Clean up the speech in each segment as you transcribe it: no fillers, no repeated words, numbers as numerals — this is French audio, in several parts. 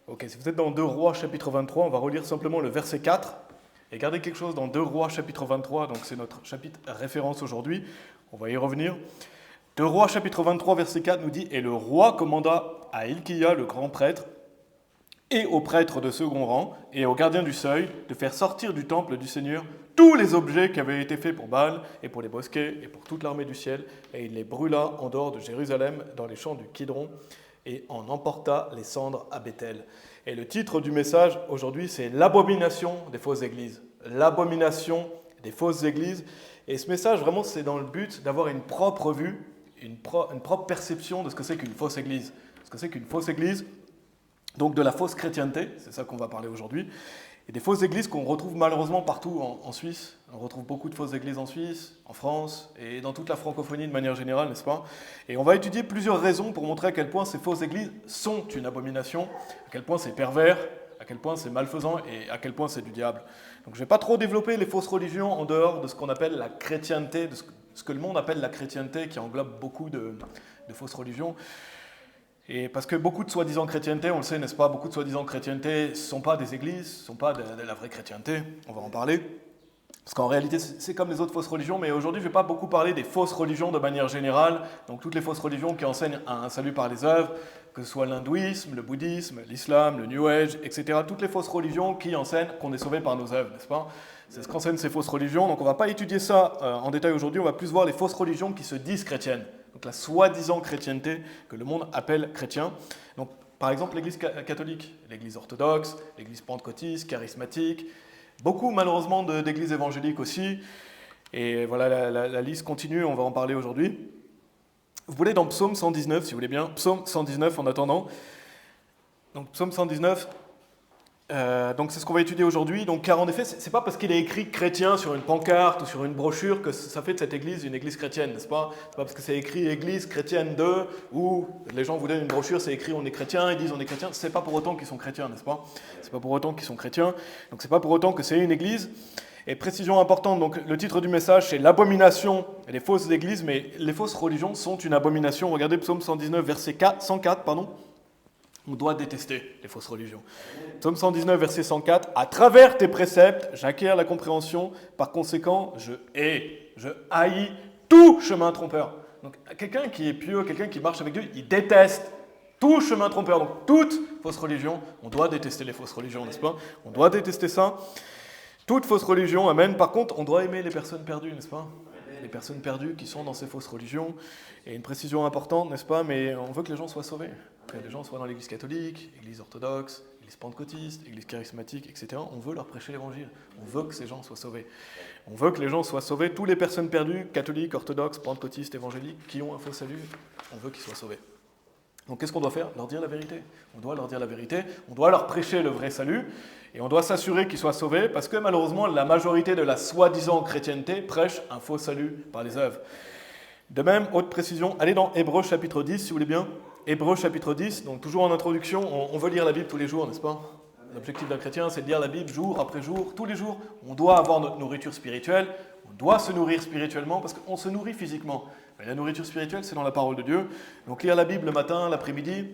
Ok, si vous êtes dans 2 Rois chapitre 23, on va relire simplement le verset 4. Et gardez quelque chose dans 2 Rois chapitre 23, donc c'est notre chapitre référence aujourd'hui. On va y revenir. 2 Rois chapitre 23, verset 4 nous dit « Et le roi commanda à Hilkia, le grand prêtre, et aux prêtres de second rang, et aux gardiens du seuil, de faire sortir du temple du Seigneur tous les objets qui avaient été faits pour Baal, et pour les bosquets, et pour toute l'armée du ciel, et il les brûla en dehors de Jérusalem, dans les champs du Kidron, et en emporta les cendres à Béthel. » Et le titre du message aujourd'hui, c'est « L'abomination des fausses églises ». L'abomination des fausses églises. Et ce message, vraiment, c'est dans le but d'avoir une propre vue, une propre perception de ce que c'est qu'une fausse église. Ce que c'est qu'une fausse église, donc de la fausse chrétienté, c'est ça qu'on va parler aujourd'hui, et des fausses églises qu'on retrouve malheureusement partout en Suisse. On retrouve beaucoup de fausses églises en Suisse, en France, et dans toute la francophonie de manière générale, n'est-ce pas? Et on va étudier plusieurs raisons pour montrer à quel point ces fausses églises sont une abomination, à quel point c'est pervers, à quel point c'est malfaisant, et à quel point c'est du diable. Donc je ne vais pas trop développer les fausses religions en dehors de ce qu'on appelle la chrétienté, de ce que le monde appelle la chrétienté, qui englobe beaucoup de fausses religions. Et parce que beaucoup de soi-disant chrétienté, on le sait, n'est-ce pas, beaucoup de soi-disant chrétienté ne sont pas des églises, ne sont pas de la vraie chrétienté, on va en parler. Parce qu'en réalité, c'est comme les autres fausses religions, mais aujourd'hui, je ne vais pas beaucoup parler des fausses religions de manière générale, donc toutes les fausses religions qui enseignent un salut par les œuvres, que ce soit l'hindouisme, le bouddhisme, l'islam, le New Age, etc. Toutes les fausses religions qui enseignent qu'on est sauvé par nos œuvres, n'est-ce pas? C'est ce qu'enseignent ces fausses religions, donc on ne va pas étudier ça en détail aujourd'hui, on va plus voir les fausses religions qui se disent chrétiennes. Donc la soi-disant chrétienté que le monde appelle chrétien. Donc, par exemple, l'Église catholique, l'Église orthodoxe, l'Église pentecôtiste, charismatique, beaucoup malheureusement d'églises évangéliques aussi. Et voilà, la liste continue, on va en parler aujourd'hui. Vous voulez dans Psaume 119, si vous voulez bien, Psaume 119 en attendant. Donc Psaume 119, donc c'est ce qu'on va étudier aujourd'hui. Donc, car en effet, c'est pas parce qu'il est écrit chrétien sur une pancarte ou sur une brochure que ça fait de cette église une église chrétienne, n'est-ce pas? C'est pas parce que c'est écrit église chrétienne de, ou les gens vous donnent une brochure, c'est écrit on est chrétien, ils disent on est chrétien, c'est pas pour autant qu'ils sont chrétiens, n'est-ce pas? C'est pas pour autant qu'ils sont chrétiens, donc c'est pas pour autant que c'est une église. Et précision importante, donc le titre du message c'est l'abomination des fausses églises, mais les fausses religions sont une abomination. Regardez Psaume 119, verset 104, pardon. On doit détester les fausses religions. Psaume 119, verset 104. « À travers tes préceptes, j'acquiers la compréhension. Par conséquent, je haïs tout chemin trompeur. » Donc, quelqu'un qui est pieux, quelqu'un qui marche avec Dieu, il déteste tout chemin trompeur. Donc, toute fausse religion, on doit détester les fausses religions, n'est-ce pas? On doit détester ça. Toute fausse religion, amen. Par contre, on doit aimer les personnes perdues, n'est-ce pas? Les personnes perdues qui sont dans ces fausses religions. Et une précision importante, n'est-ce pas? Mais on veut que les gens soient sauvés. Que les gens soient dans l'église catholique, l'église orthodoxe, l'église pentecôtiste, l'église charismatique, etc. On veut leur prêcher l'évangile. On veut que ces gens soient sauvés. On veut que les gens soient sauvés. Toutes les personnes perdues, catholiques, orthodoxes, pentecôtistes, évangéliques, qui ont un faux salut, on veut qu'ils soient sauvés. Donc qu'est-ce qu'on doit faire? Leur dire la vérité. On doit leur dire la vérité. On doit leur prêcher le vrai salut. Et on doit s'assurer qu'ils soient sauvés parce que malheureusement, la majorité de la soi-disant chrétienté prêche un faux salut par les œuvres. De même, haute précision, allez dans Hébreux chapitre 10, si vous voulez bien. Hébreux chapitre 10, donc toujours en introduction, on veut lire la Bible tous les jours, n'est-ce pas? L'objectif d'un chrétien, c'est de lire la Bible jour après jour, tous les jours. On doit avoir notre nourriture spirituelle, on doit se nourrir spirituellement parce qu'on se nourrit physiquement. Mais la nourriture spirituelle, c'est dans la parole de Dieu. Donc lire la Bible le matin, l'après-midi,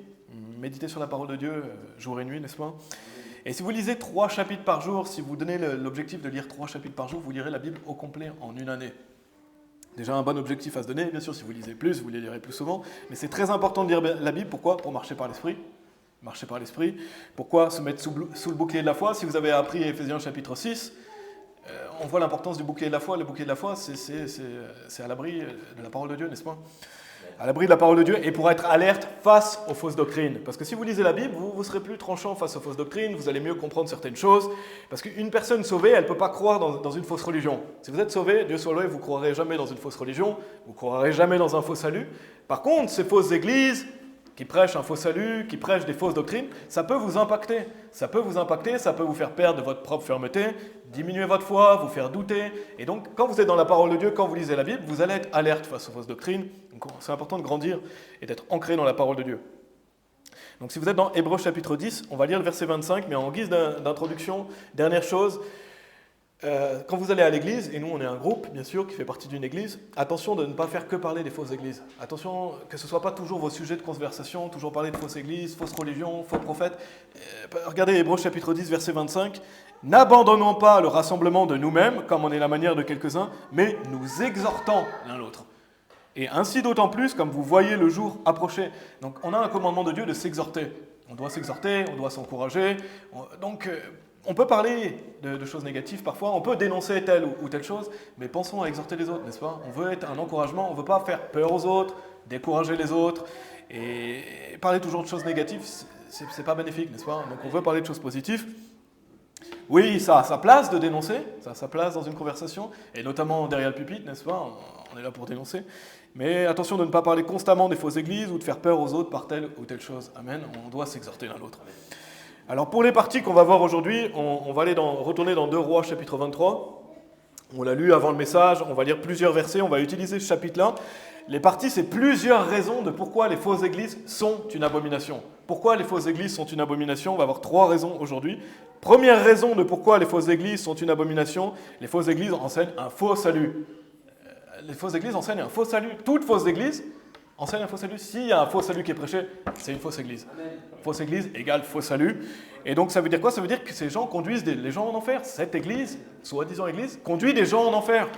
méditer sur la parole de Dieu jour et nuit, n'est-ce pas? Et si vous lisez 3 chapitres par jour, si vous donnez l'objectif de lire 3 chapitres par jour, vous lirez la Bible au complet en une année. Déjà un bon objectif à se donner, bien sûr, si vous lisez plus, vous les lirez plus souvent, mais c'est très important de lire la Bible, pourquoi? Pour marcher par l'Esprit. Marcher par l'Esprit. Pourquoi se mettre sous le bouclier de la foi? Si vous avez appris Éphésiens chapitre 6, on voit l'importance du bouclier de la foi. Le bouclier de la foi, c'est à l'abri de la parole de Dieu, n'est-ce pas? À l'abri de la parole de Dieu et pour être alerte face aux fausses doctrines. Parce que si vous lisez la Bible, vous ne serez plus tranchant face aux fausses doctrines, vous allez mieux comprendre certaines choses. Parce qu'une personne sauvée, elle ne peut pas croire dans une fausse religion. Si vous êtes sauvé, Dieu soit loué, vous ne croirez jamais dans une fausse religion, vous ne croirez jamais dans un faux salut. Par contre, ces fausses églises qui prêchent un faux salut, qui prêchent des fausses doctrines, ça peut vous impacter. Ça peut vous impacter, ça peut vous faire perdre votre propre fermeté, diminuer votre foi, vous faire douter. Et donc, quand vous êtes dans la parole de Dieu, quand vous lisez la Bible, vous allez être alerte face aux fausses doctrines. Donc, c'est important de grandir et d'être ancré dans la parole de Dieu. Donc, si vous êtes dans Hébreux chapitre 10, on va lire le verset 25, mais en guise d'introduction, dernière chose, quand vous allez à l'église, et nous on est un groupe bien sûr qui fait partie d'une église, attention de ne pas faire que parler des fausses églises. Attention que ce ne soit pas toujours vos sujets de conversation, toujours parler de fausses églises, fausses religions, faux prophètes. Regardez Hébreux chapitre 10 verset 25. N'abandonnons pas le rassemblement de nous-mêmes, comme en est la manière de quelques-uns, mais nous exhortons l'un l'autre. Et ainsi d'autant plus, comme vous voyez le jour approcher. Donc on a un commandement de Dieu de s'exhorter. On doit s'exhorter, on doit s'encourager. Donc on peut parler de choses négatives parfois, on peut dénoncer telle ou telle chose, mais pensons à exhorter les autres, n'est-ce pas? On veut être un encouragement, on ne veut pas faire peur aux autres, décourager les autres, et parler toujours de choses négatives, c'est pas bénéfique, n'est-ce pas? Donc on veut parler de choses positives. Oui, ça a sa place de dénoncer, ça a sa place dans une conversation, et notamment derrière le pupitre, n'est-ce pas? On est là pour dénoncer. Mais attention de ne pas parler constamment des fausses églises ou de faire peur aux autres par telle ou telle chose. Amen. On doit s'exhorter l'un l'autre. Alors pour les parties qu'on va voir aujourd'hui, on va retourner dans 2 Rois chapitre 23. On l'a lu avant le message, on va lire plusieurs versets, on va utiliser ce chapitre-là. Les parties, c'est plusieurs raisons de pourquoi les fausses églises sont une abomination. Pourquoi les fausses églises sont une abomination? On va avoir 3 raisons aujourd'hui. Première raison de pourquoi les fausses églises sont une abomination, les fausses églises enseignent un faux salut. Les fausses églises enseignent un faux salut. Toute fausse église enseigne un faux salut. S'il y a un faux salut qui est prêché, c'est une fausse église. Fausse église égale faux salut. Et donc ça veut dire quoi? Ça veut dire que ces gens conduisent les gens en enfer. Cette église, soi-disant église, conduit des gens en enfer.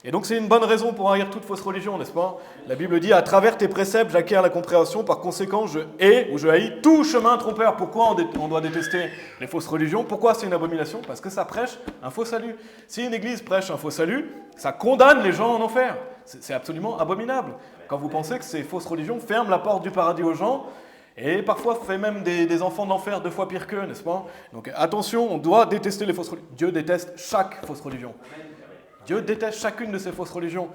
Et donc c'est une bonne raison pour haïr toute fausse religion, n'est-ce pas? La Bible dit « À travers tes préceptes, j'acquiers la compréhension, par conséquent, je hais ou je haïs tout chemin trompeur. » Pourquoi on doit détester les fausses religions? Pourquoi c'est une abomination? Parce que ça prêche un faux salut. Si une église prêche un faux salut, ça condamne les gens en enfer. C'est absolument abominable. Quand vous pensez que ces fausses religions ferment la porte du paradis aux gens, et parfois fait même des enfants de l'enfer 2 fois pire qu'eux, n'est-ce pas? Donc attention, on doit détester les fausses religions. Dieu déteste chaque fausse religion. Dieu déteste chacune de ces fausses religions.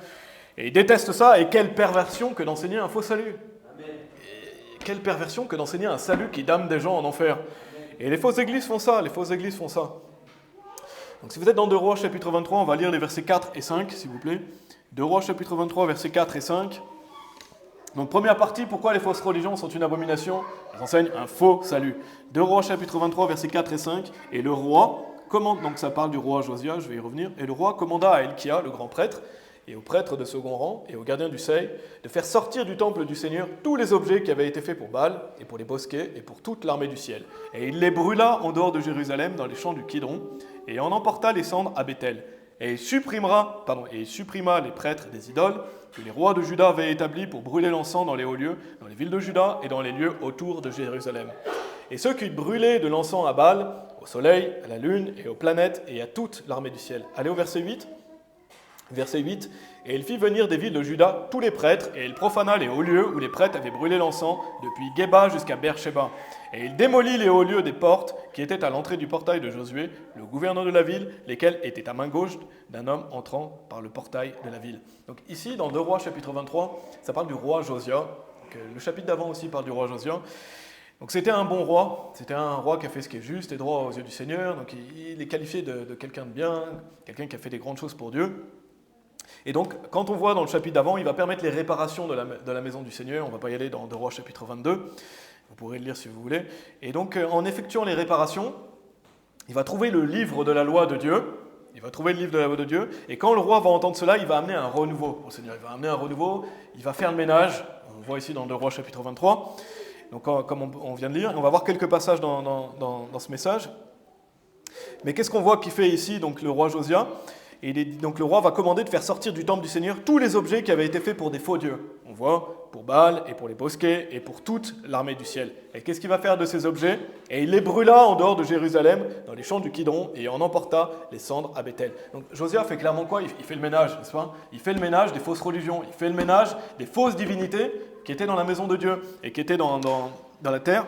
Et il déteste ça, et quelle perversion que d'enseigner un faux salut. Et quelle perversion que d'enseigner un salut qui damne des gens en enfer. Et les fausses églises font ça, les fausses églises font ça. Donc si vous êtes dans 2 Rois chapitre 23, on va lire les versets 4 et 5, s'il vous plaît. 2 Rois chapitre 23, versets 4 et 5. Donc première partie, pourquoi les fausses religions sont une abomination? Elles enseignent un faux salut. 2 Rois chapitre 23, versets 4 et 5. Et le roi commande, donc ça parle du roi Josia, je vais y revenir, et le roi commanda à Hilkia, le grand prêtre, et aux prêtres de second rang, et aux gardiens du seuil, de faire sortir du temple du Seigneur tous les objets qui avaient été faits pour Baal, et pour les bosquets, et pour toute l'armée du ciel. Et il les brûla en dehors de Jérusalem, dans les champs du Kidron, et en emporta les cendres à Béthel. Et il supprima les prêtres des idoles que les rois de Juda avaient établis pour brûler l'encens dans les hauts lieux, dans les villes de Juda et dans les lieux autour de Jérusalem. Et ceux qui brûlaient de l'encens à Baal, au soleil, à la lune et aux planètes et à toute l'armée du ciel. Allez au verset 8. Verset 8. Et il fit venir des villes de Juda tous les prêtres, et il profana les hauts lieux où les prêtres avaient brûlé l'encens, depuis Geba jusqu'à Beersheba. Et il démolit les hauts lieux des portes qui étaient à l'entrée du portail de Josué, le gouverneur de la ville, lesquels étaient à main gauche d'un homme entrant par le portail de la ville. Donc ici, dans 2 Rois chapitre 23, ça parle du roi Josia. Donc, le chapitre d'avant aussi parle du roi Josia. Donc c'était un bon roi, c'était un roi qui a fait ce qui est juste et droit aux yeux du Seigneur, donc il est qualifié de quelqu'un de bien, quelqu'un qui a fait des grandes choses pour Dieu. Et donc, quand on voit dans le chapitre d'avant, il va permettre les réparations de la maison du Seigneur. On ne va pas y aller dans 2 Rois chapitre 22, vous pourrez le lire si vous voulez. Et donc, en effectuant les réparations, il va trouver le livre de la loi de Dieu. Il va trouver le livre de la loi de Dieu. Et quand le roi va entendre cela, il va amener un renouveau au Seigneur. Il va amener un renouveau, il va faire le ménage. On voit ici dans 2 Rois chapitre 23. Donc, comme on vient de lire, on va voir quelques passages dans ce message. Mais qu'est-ce qu'on voit qu'il fait ici, donc le roi Josia? Et donc le roi va commander de faire sortir du temple du Seigneur tous les objets qui avaient été faits pour des faux dieux. On voit pour Baal et pour les bosquets et pour toute l'armée du ciel. Et qu'est-ce qu'il va faire de ces objets? Et il les brûla en dehors de Jérusalem, dans les champs du Kidron, et en emporta les cendres à Béthel. Donc Josia fait clairement quoi? Il fait le ménage, n'est-ce pas? Il fait le ménage des fausses religions, il fait le ménage des fausses divinités qui étaient dans la maison de Dieu et qui étaient dans la terre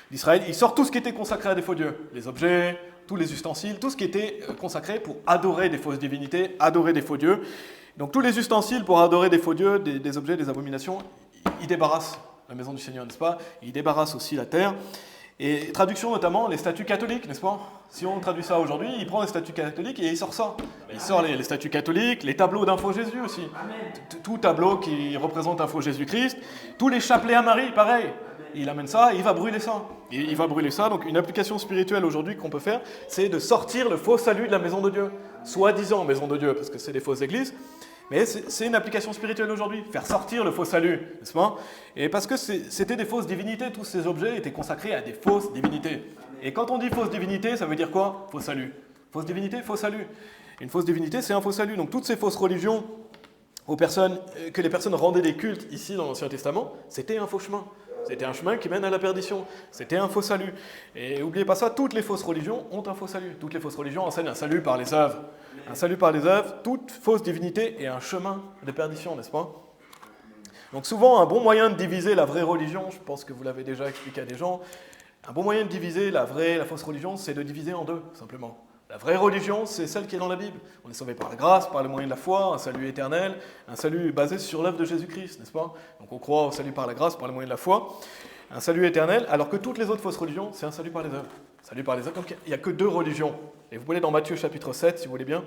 d'Israël. Il sort tout ce qui était consacré à des faux dieux, les objets, tous les ustensiles, tout ce qui était consacré pour adorer des fausses divinités, adorer des faux dieux. Donc tous les ustensiles pour adorer des faux dieux, des objets, des abominations, il débarrasse la maison du Seigneur, n'est-ce pas? Il débarrasse aussi la terre. Et traduction notamment, les statuts catholiques, n'est-ce pas? Si on traduit ça aujourd'hui, il prend les statuts catholiques et il sort ça. Il sort les statuts catholiques, les tableaux d'info Jésus aussi. Tout tableau qui représente info Jésus-Christ, tous les chapelets à Marie, pareil. Il amène ça et il va brûler ça. Il va brûler ça. Donc une application spirituelle aujourd'hui qu'on peut faire, c'est de sortir le faux salut de la maison de Dieu. Soi-disant maison de Dieu, parce que c'est des fausses églises. Mais c'est une application spirituelle aujourd'hui, faire sortir le faux salut, n'est-ce pas? Et parce que c'était des fausses divinités, tous ces objets étaient consacrés à des fausses divinités. Et quand on dit fausse divinité, ça veut dire quoi? Faux salut. Fausse divinité, faux salut. Une fausse divinité, c'est un faux salut. Donc toutes ces fausses religions que les personnes rendaient des cultes ici dans l'Ancien Testament, c'était un faux chemin. C'était un chemin qui mène à la perdition. C'était un faux salut. Et n'oubliez pas ça, toutes les fausses religions ont un faux salut. Toutes les fausses religions enseignent un salut par les œuvres. Un salut par les œuvres, toute fausse divinité est un chemin de perdition, n'est-ce pas? Donc souvent, un bon moyen de diviser la vraie religion, je pense que vous l'avez déjà expliqué à des gens, un bon moyen de diviser la fausse religion, c'est de diviser en deux, simplement. La vraie religion, c'est celle qui est dans la Bible. On est sauvé par la grâce, par le moyen de la foi, un salut éternel, un salut basé sur l'œuvre de Jésus-Christ, n'est-ce pas? Donc on croit au salut par la grâce, par le moyen de la foi, un salut éternel, alors que toutes les autres fausses religions, c'est un salut par les œuvres. Salut par les œuvres, donc il n'y a que deux religions. Et vous pouvez aller dans Matthieu chapitre 7, si vous voulez bien.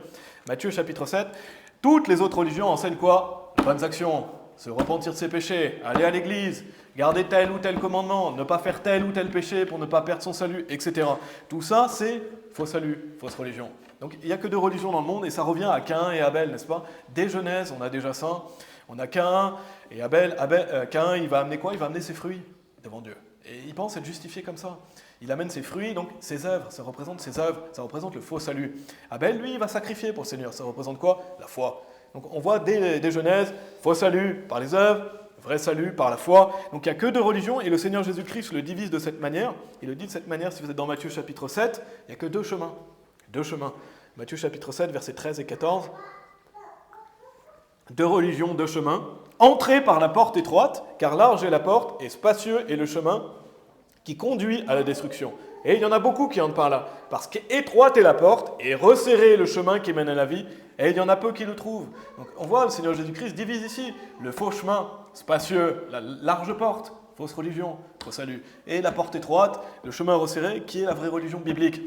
Matthieu chapitre 7, toutes les autres religions enseignent quoi? Les bonnes actions, se repentir de ses péchés, aller à l'église, garder tel ou tel commandement, ne pas faire tel ou tel péché pour ne pas perdre son salut, etc. Tout ça, c'est faux salut, fausse religion. Donc il n'y a que deux religions dans le monde et ça revient à Caïn et Abel, n'est-ce pas? Dès Genèse, on a déjà ça. On a Caïn et Abel. Caïn, il va amener quoi? Il va amener ses fruits devant Dieu. Et il pense être justifié comme ça. Il amène ses fruits, donc ses œuvres, ça représente ses œuvres, ça représente le faux salut. Abel, lui, il va sacrifier pour le Seigneur, ça représente quoi? La foi. Donc on voit dès Genèse, faux salut par les œuvres, vrai salut par la foi. Donc il n'y a que deux religions et le Seigneur Jésus-Christ le divise de cette manière. Il le dit de cette manière, si vous êtes dans Matthieu chapitre 7, il n'y a que deux chemins. Deux chemins. Matthieu chapitre 7, versets 13 et 14. Deux religions, deux chemins. Entrez par la porte étroite, car large est la porte et spacieux est le chemin qui conduit à la destruction. Et il y en a beaucoup qui entrent par là, parce qu'étroite est la porte et resserré est le chemin qui mène à la vie, et il y en a peu qui le trouvent. Donc on voit le Seigneur Jésus-Christ divise ici le faux chemin, spacieux, la large porte, fausse religion, faux salut, et la porte étroite, le chemin resserré, qui est la vraie religion biblique.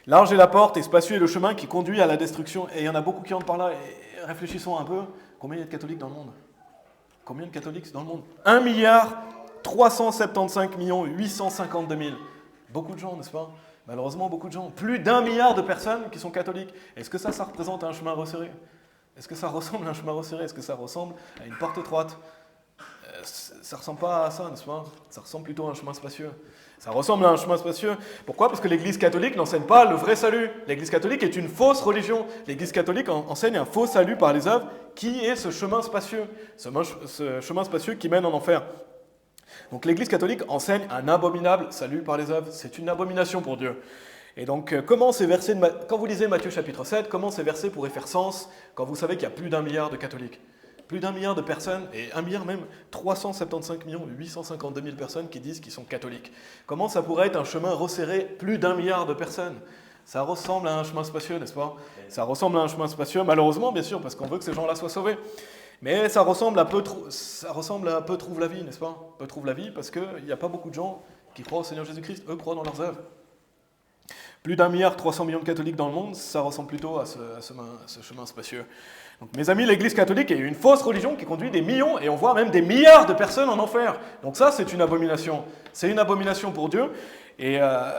Large est la porte et spacieux est le chemin qui conduit à la destruction, et il y en a beaucoup qui entrent par là, et réfléchissons un peu, combien il y a de catholiques dans le monde? Combien de catholiques dans le monde? 1 milliard 375 852 000. Beaucoup de gens, n'est-ce pas? Malheureusement, beaucoup de gens. Plus d'1 milliard de personnes qui sont catholiques. Est-ce que ça représente un chemin resserré? Est-ce que ça ressemble à un chemin resserré? Est-ce que ça ressemble à une porte étroite? Ça ne ressemble pas à ça, n'est-ce pas? Ça ressemble plutôt à un chemin spacieux. Ça ressemble à un chemin spacieux. Pourquoi? Parce que l'Église catholique n'enseigne pas le vrai salut. L'Église catholique est une fausse religion. L'Église catholique enseigne un faux salut par les œuvres, qui est ce chemin spacieux. Ce chemin spacieux qui mène en enfer. Donc l'Église catholique enseigne un abominable salut par les œuvres. C'est une abomination pour Dieu. Et donc, comment ces versets, quand vous lisez Matthieu chapitre 7, comment ces versets pourraient faire sens quand vous savez qu'il y a plus d'1 milliard de catholiques? Plus d'1 milliard de personnes, et 1 milliard même, 375 852 000 personnes qui disent qu'ils sont catholiques. Comment ça pourrait être un chemin resserré, plus d'1 milliard de personnes? Ça ressemble à un chemin spacieux, n'est-ce pas? Ça ressemble à un chemin spacieux, malheureusement, bien sûr, parce qu'on veut que ces gens-là soient sauvés. Mais ça ressemble à peu trouve la vie, n'est-ce pas? Peu trouve la vie, parce qu'il n'y a pas beaucoup de gens qui croient au Seigneur Jésus-Christ. Eux croient dans leurs œuvres. Plus d'1 milliard 300 millions de catholiques dans le monde, ça ressemble plutôt à ce chemin spacieux. Donc, mes amis, l'Église catholique est une fausse religion qui conduit des millions, et on voit même des milliards de personnes en enfer. Donc ça, c'est une abomination. C'est une abomination pour Dieu. Et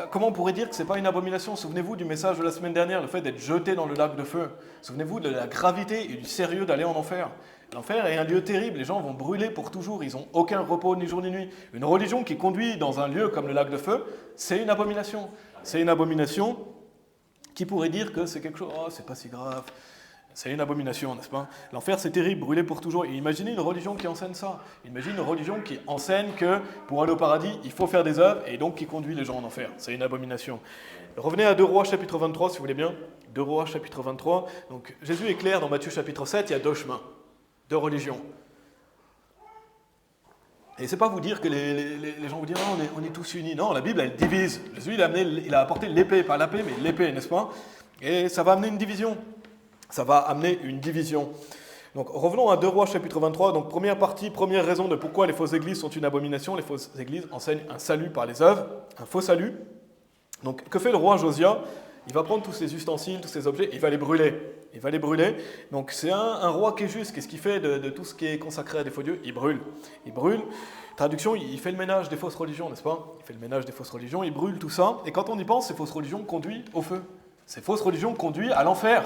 comment on pourrait dire que ce n'est pas une abomination? Souvenez-vous du message de la semaine dernière, le fait d'être jeté dans le lac de feu. Souvenez-vous de la gravité et du sérieux d'aller en enfer. L'enfer est un lieu terrible, les gens vont brûler pour toujours, ils n'ont aucun repos ni jour ni nuit. Une religion qui conduit dans un lieu comme le lac de feu, c'est une abomination. C'est une abomination qui pourrait dire que c'est quelque chose, oh, c'est pas si grave. C'est une abomination, n'est-ce pas? L'enfer, c'est terrible, brûler pour toujours. Et imaginez une religion qui enseigne ça. Imaginez une religion qui enseigne que pour aller au paradis, il faut faire des œuvres et donc qui conduit les gens en enfer. C'est une abomination. Revenez à 2 Rois chapitre 23, si vous voulez bien. 2 Rois chapitre 23. Donc Jésus est clair dans Matthieu chapitre 7, il y a deux chemins, deux religions. Et c'est pas vous dire que les gens vous disent non, on est tous unis. Non, la Bible, elle divise. Jésus, il a apporté l'épée, pas la paix, mais l'épée, n'est-ce pas? Et ça va amener une division. Ça va amener une division. Donc revenons à 2 Rois chapitre 23. Donc première partie, première raison de pourquoi les fausses églises sont une abomination. Les fausses églises enseignent un salut par les œuvres, un faux salut. Donc que fait le roi Josia? Il va prendre tous ces ustensiles, tous ces objets, et il va les brûler. Il va les brûler. Donc c'est un roi qui est juste. Qu'est-ce qu'il fait de tout ce qui est consacré à des faux dieux? Il brûle. Il brûle. Traduction, il fait le ménage des fausses religions, n'est-ce pas? Il fait le ménage des fausses religions, il brûle tout ça. Et quand on y pense, ces fausses religions conduisent au feu. Ces fausses religions conduisent à l'enfer.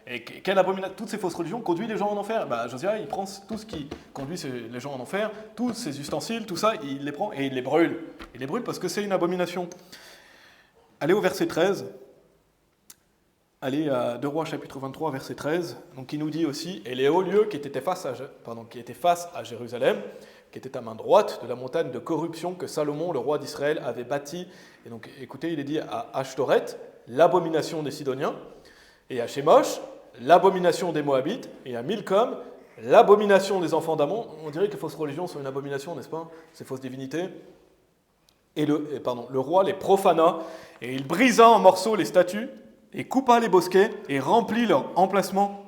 Et quelle abomination! Toutes ces fausses religions conduisent les gens en enfer. Josia, il prend tout ce qui conduit les gens en enfer, tous ces ustensiles, tout ça, il les prend et il les brûle. Il les brûle parce que c'est une abomination. Allez au verset 13. Allez à 2 Rois chapitre 23, verset 13. Donc il nous dit aussi, et les hauts lieux qui étaient face à Jérusalem, qui étaient à main droite de la montagne de corruption que Salomon, le roi d'Israël, avait bâti. Et donc écoutez, il est dit à Ashtoret, l'abomination des Sidoniens, et à Shemosh, l'abomination des Moabites, et à Milcom, l'abomination des enfants d'Ammon. On dirait que les fausses religions sont une abomination, n'est-ce pas? Ces fausses divinités. Et le roi les profana, et il brisa en morceaux les statues, et coupa les bosquets, et remplit leur emplacement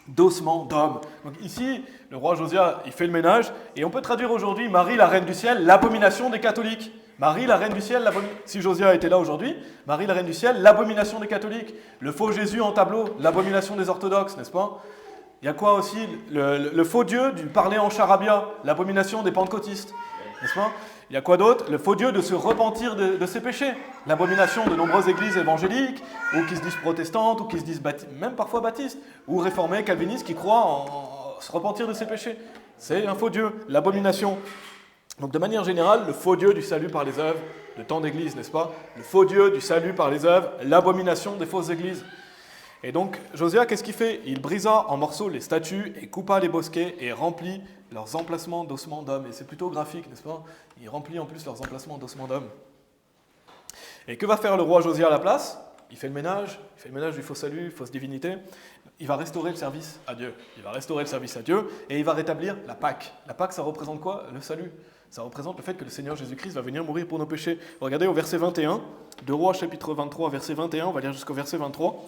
d'ossements d'hommes. Donc ici, le roi Josia, il fait le ménage, et on peut traduire aujourd'hui Marie, la reine du ciel, l'abomination des catholiques. Marie, la reine du ciel, si Josia était là aujourd'hui, Marie, la reine du ciel, l'abomination des catholiques. Le faux Jésus en tableau, l'abomination des orthodoxes, n'est-ce pas? Il y a quoi aussi? Le faux Dieu du parler en charabia, l'abomination des pentecôtistes, n'est-ce pas? Il y a quoi d'autre? Le faux Dieu de se repentir de ses péchés. L'abomination de nombreuses églises évangéliques, ou qui se disent protestantes, ou qui se disent même parfois baptistes, ou réformés, calvinistes, qui croient en se repentir de ses péchés. C'est un faux Dieu, l'abomination. Donc de manière générale, le faux Dieu du salut par les œuvres, le temps d'église, n'est-ce pas? Le faux Dieu du salut par les œuvres, l'abomination des fausses églises. Et donc, Josia, qu'est-ce qu'il fait? Il brisa en morceaux les statues et coupa les bosquets et remplit leurs emplacements d'ossements d'hommes. Et c'est plutôt graphique, n'est-ce pas? Il remplit en plus leurs emplacements d'ossements d'hommes. Et que va faire le roi Josia à la place? Il fait le ménage du faux salut, fausse divinité. Il va restaurer le service à Dieu. Il va restaurer le service à Dieu et il va rétablir la Pâque. La Pâque, ça représente quoi? Le salut. Ça représente le fait que le Seigneur Jésus-Christ va venir mourir pour nos péchés. Regardez au verset 21, de Rois chapitre 23, verset 21, on va lire jusqu'au verset 23.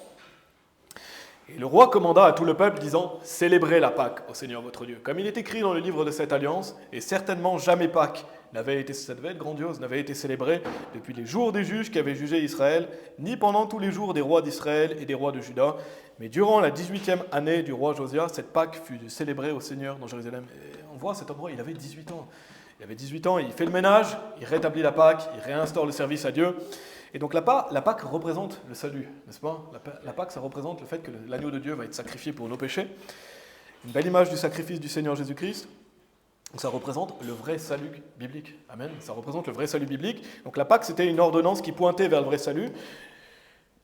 Et le roi commanda à tout le peuple, disant « Célébrez la Pâque au Seigneur votre Dieu. » Comme il est écrit dans le livre de cette alliance, et certainement jamais Pâque ça devait être grandiose, n'avait été célébrée depuis les jours des juges qui avaient jugé Israël, ni pendant tous les jours des rois d'Israël et des rois de Juda, mais durant la 18e année du roi Josia, cette Pâque fut célébrée au Seigneur dans Jérusalem. Et on voit cet endroit, il avait 18 ans. Il avait 18 ans, il fait le ménage, il rétablit la Pâque, il réinstaure le service à Dieu. Et donc la Pâque représente le salut, n'est-ce pas? La Pâque, ça représente le fait que l'agneau de Dieu va être sacrifié pour nos péchés. Une belle image du sacrifice du Seigneur Jésus-Christ. Donc ça représente le vrai salut biblique. Amen. Ça représente le vrai salut biblique. Donc la Pâque, c'était une ordonnance qui pointait vers le vrai salut.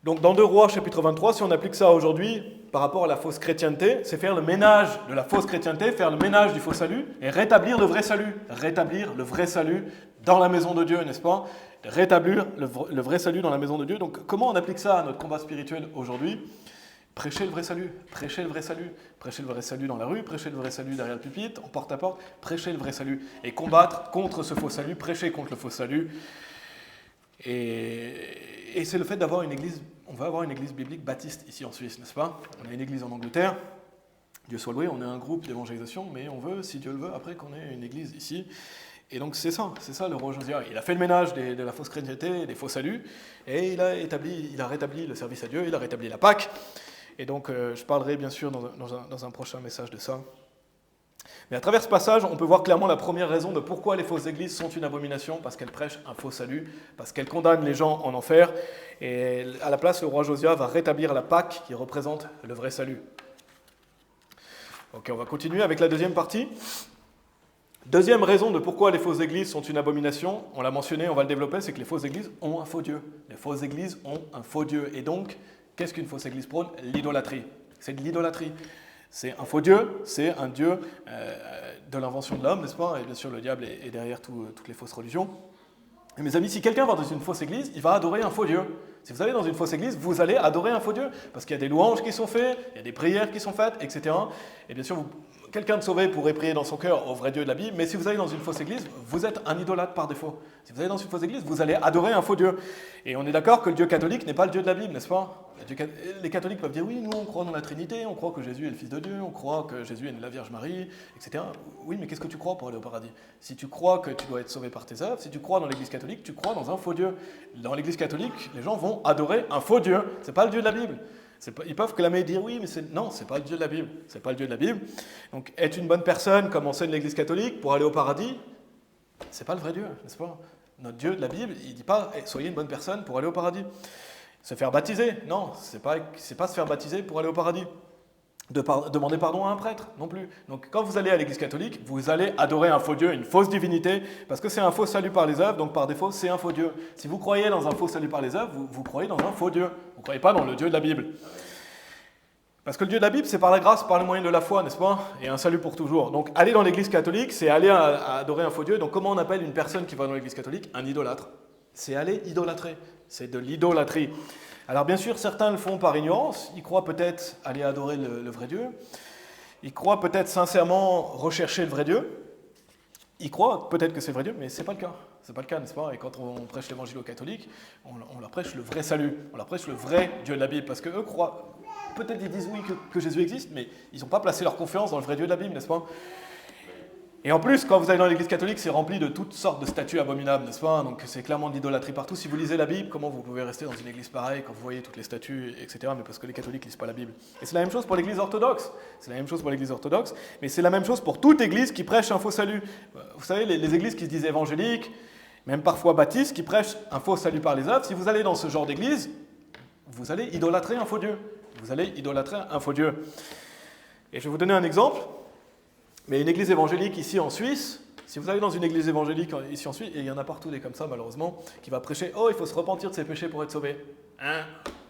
Donc dans 2 Rois, chapitre 23, si on applique ça aujourd'hui par rapport à la fausse chrétienté, c'est faire le ménage de la fausse chrétienté, faire le ménage du faux salut et rétablir le vrai salut. Rétablir le vrai salut dans la maison de Dieu, n'est-ce pas? Rétablir le vrai salut dans la maison de Dieu. Donc comment on applique ça à notre combat spirituel aujourd'hui? Prêcher le vrai salut, prêcher le vrai salut, prêcher le vrai salut dans la rue, prêcher le vrai salut derrière le pupitre, en porte-à-porte, prêcher le vrai salut et combattre contre ce faux salut, prêcher contre le faux salut. Et c'est le fait d'avoir une église, on va avoir une église biblique baptiste ici en Suisse, n'est-ce pas? On a une église en Angleterre, Dieu soit loué, on est un groupe d'évangélisation, mais on veut, si Dieu le veut, après qu'on ait une église ici. Et donc c'est ça le roi Josia. Il a fait le ménage de la fausse chrétienté, des faux saluts, et il a rétabli le service à Dieu, il a rétabli la Pâque. Et donc je parlerai bien sûr dans un prochain message de ça. Mais à travers ce passage, on peut voir clairement la première raison de pourquoi les fausses églises sont une abomination, parce qu'elles prêchent un faux salut, parce qu'elles condamnent les gens en enfer, et à la place, le roi Josia va rétablir la Pâque qui représente le vrai salut. Ok, on va continuer avec la deuxième partie. Deuxième raison de pourquoi les fausses églises sont une abomination, on l'a mentionné, on va le développer, c'est que les fausses églises ont un faux Dieu. Les fausses églises ont un faux Dieu, et donc, qu'est-ce qu'une fausse église prône? L'idolâtrie. C'est de l'idolâtrie. C'est un faux Dieu, c'est un Dieu de l'invention de l'homme, n'est-ce pas? Et bien sûr, le diable est derrière toutes les fausses religions. Et mes amis, si quelqu'un va dans une fausse église, il va adorer un faux Dieu. Si vous allez dans une fausse église, vous allez adorer un faux Dieu, parce qu'il y a des louanges qui sont faites, il y a des prières qui sont faites, etc. Et bien sûr, quelqu'un de sauvé pourrait prier dans son cœur au vrai Dieu de la Bible, mais si vous allez dans une fausse église, vous êtes un idolâtre par défaut. Si vous allez dans une fausse église, vous allez adorer un faux Dieu. Et on est d'accord que le Dieu catholique n'est pas le Dieu de la Bible, n'est-ce pas? Les catholiques peuvent dire, oui, nous on croit dans la Trinité, on croit que Jésus est le Fils de Dieu, on croit que Jésus est né de la Vierge Marie, etc. Oui, mais qu'est-ce que tu crois pour aller au paradis? Si tu crois que tu dois être sauvé par tes œuvres, si tu crois dans l'église catholique, tu crois dans un faux Dieu. Dans l'église catholique, les gens vont adorer un faux Dieu. C'est pas le Dieu de la Bible. Ils peuvent clamer et dire oui, mais non, c'est pas le Dieu de la Bible. C'est pas le Dieu de la Bible. Donc, être une bonne personne, comme enseigne l'Église catholique, pour aller au paradis, c'est pas le vrai Dieu, n'est-ce pas? Notre Dieu de la Bible, il dit pas soyez une bonne personne pour aller au paradis. Se faire baptiser, non, c'est pas se faire baptiser pour aller au paradis. Demander pardon à un prêtre, non plus. Donc quand vous allez à l'église catholique, vous allez adorer un faux Dieu, une fausse divinité, parce que c'est un faux salut par les œuvres, donc par défaut, c'est un faux Dieu. Si vous croyez dans un faux salut par les œuvres, vous croyez dans un faux Dieu. Vous ne croyez pas dans le Dieu de la Bible. Parce que le Dieu de la Bible, c'est par la grâce, par le moyen de la foi, n'est-ce pas? Et un salut pour toujours. Donc aller dans l'église catholique, c'est aller à adorer un faux Dieu. Donc comment on appelle une personne qui va dans l'église catholique? Un idolâtre. C'est aller idolâtrer. C'est de l'idolâtrie. Alors bien sûr, certains le font par ignorance, ils croient peut-être aller adorer le vrai Dieu, ils croient peut-être sincèrement rechercher le vrai Dieu, ils croient peut-être que c'est le vrai Dieu, mais ce n'est pas le cas. C'est pas le cas, n'est-ce pas? Et quand on prêche l'évangile aux catholiques, on leur prêche le vrai salut, on leur prêche le vrai Dieu de la Bible, parce qu'eux croient, peut-être ils disent oui que Jésus existe, mais ils n'ont pas placé leur confiance dans le vrai Dieu de la Bible, n'est-ce pas? Et en plus, quand vous allez dans l'église catholique, c'est rempli de toutes sortes de statues abominables, n'est-ce pas? Donc c'est clairement de l'idolâtrie partout. Si vous lisez la Bible, comment vous pouvez rester dans une église pareille quand vous voyez toutes les statues, etc. Mais parce que les catholiques ne lisent pas la Bible. Et c'est la même chose pour l'église orthodoxe. C'est la même chose pour l'église orthodoxe, mais c'est la même chose pour toute église qui prêche un faux salut. Vous savez, les églises qui se disent évangéliques, même parfois baptistes, qui prêchent un faux salut par les œuvres, si vous allez dans ce genre d'église, vous allez idolâtrer un faux Dieu. Vous allez idolâtrer un faux Dieu. Et je vais vous donner un exemple. Mais une église évangélique ici en Suisse, si vous allez dans une église évangélique ici en Suisse, et il y en a partout des comme ça malheureusement, qui va prêcher « Oh, il faut se repentir de ses péchés pour être sauvé. » Hein?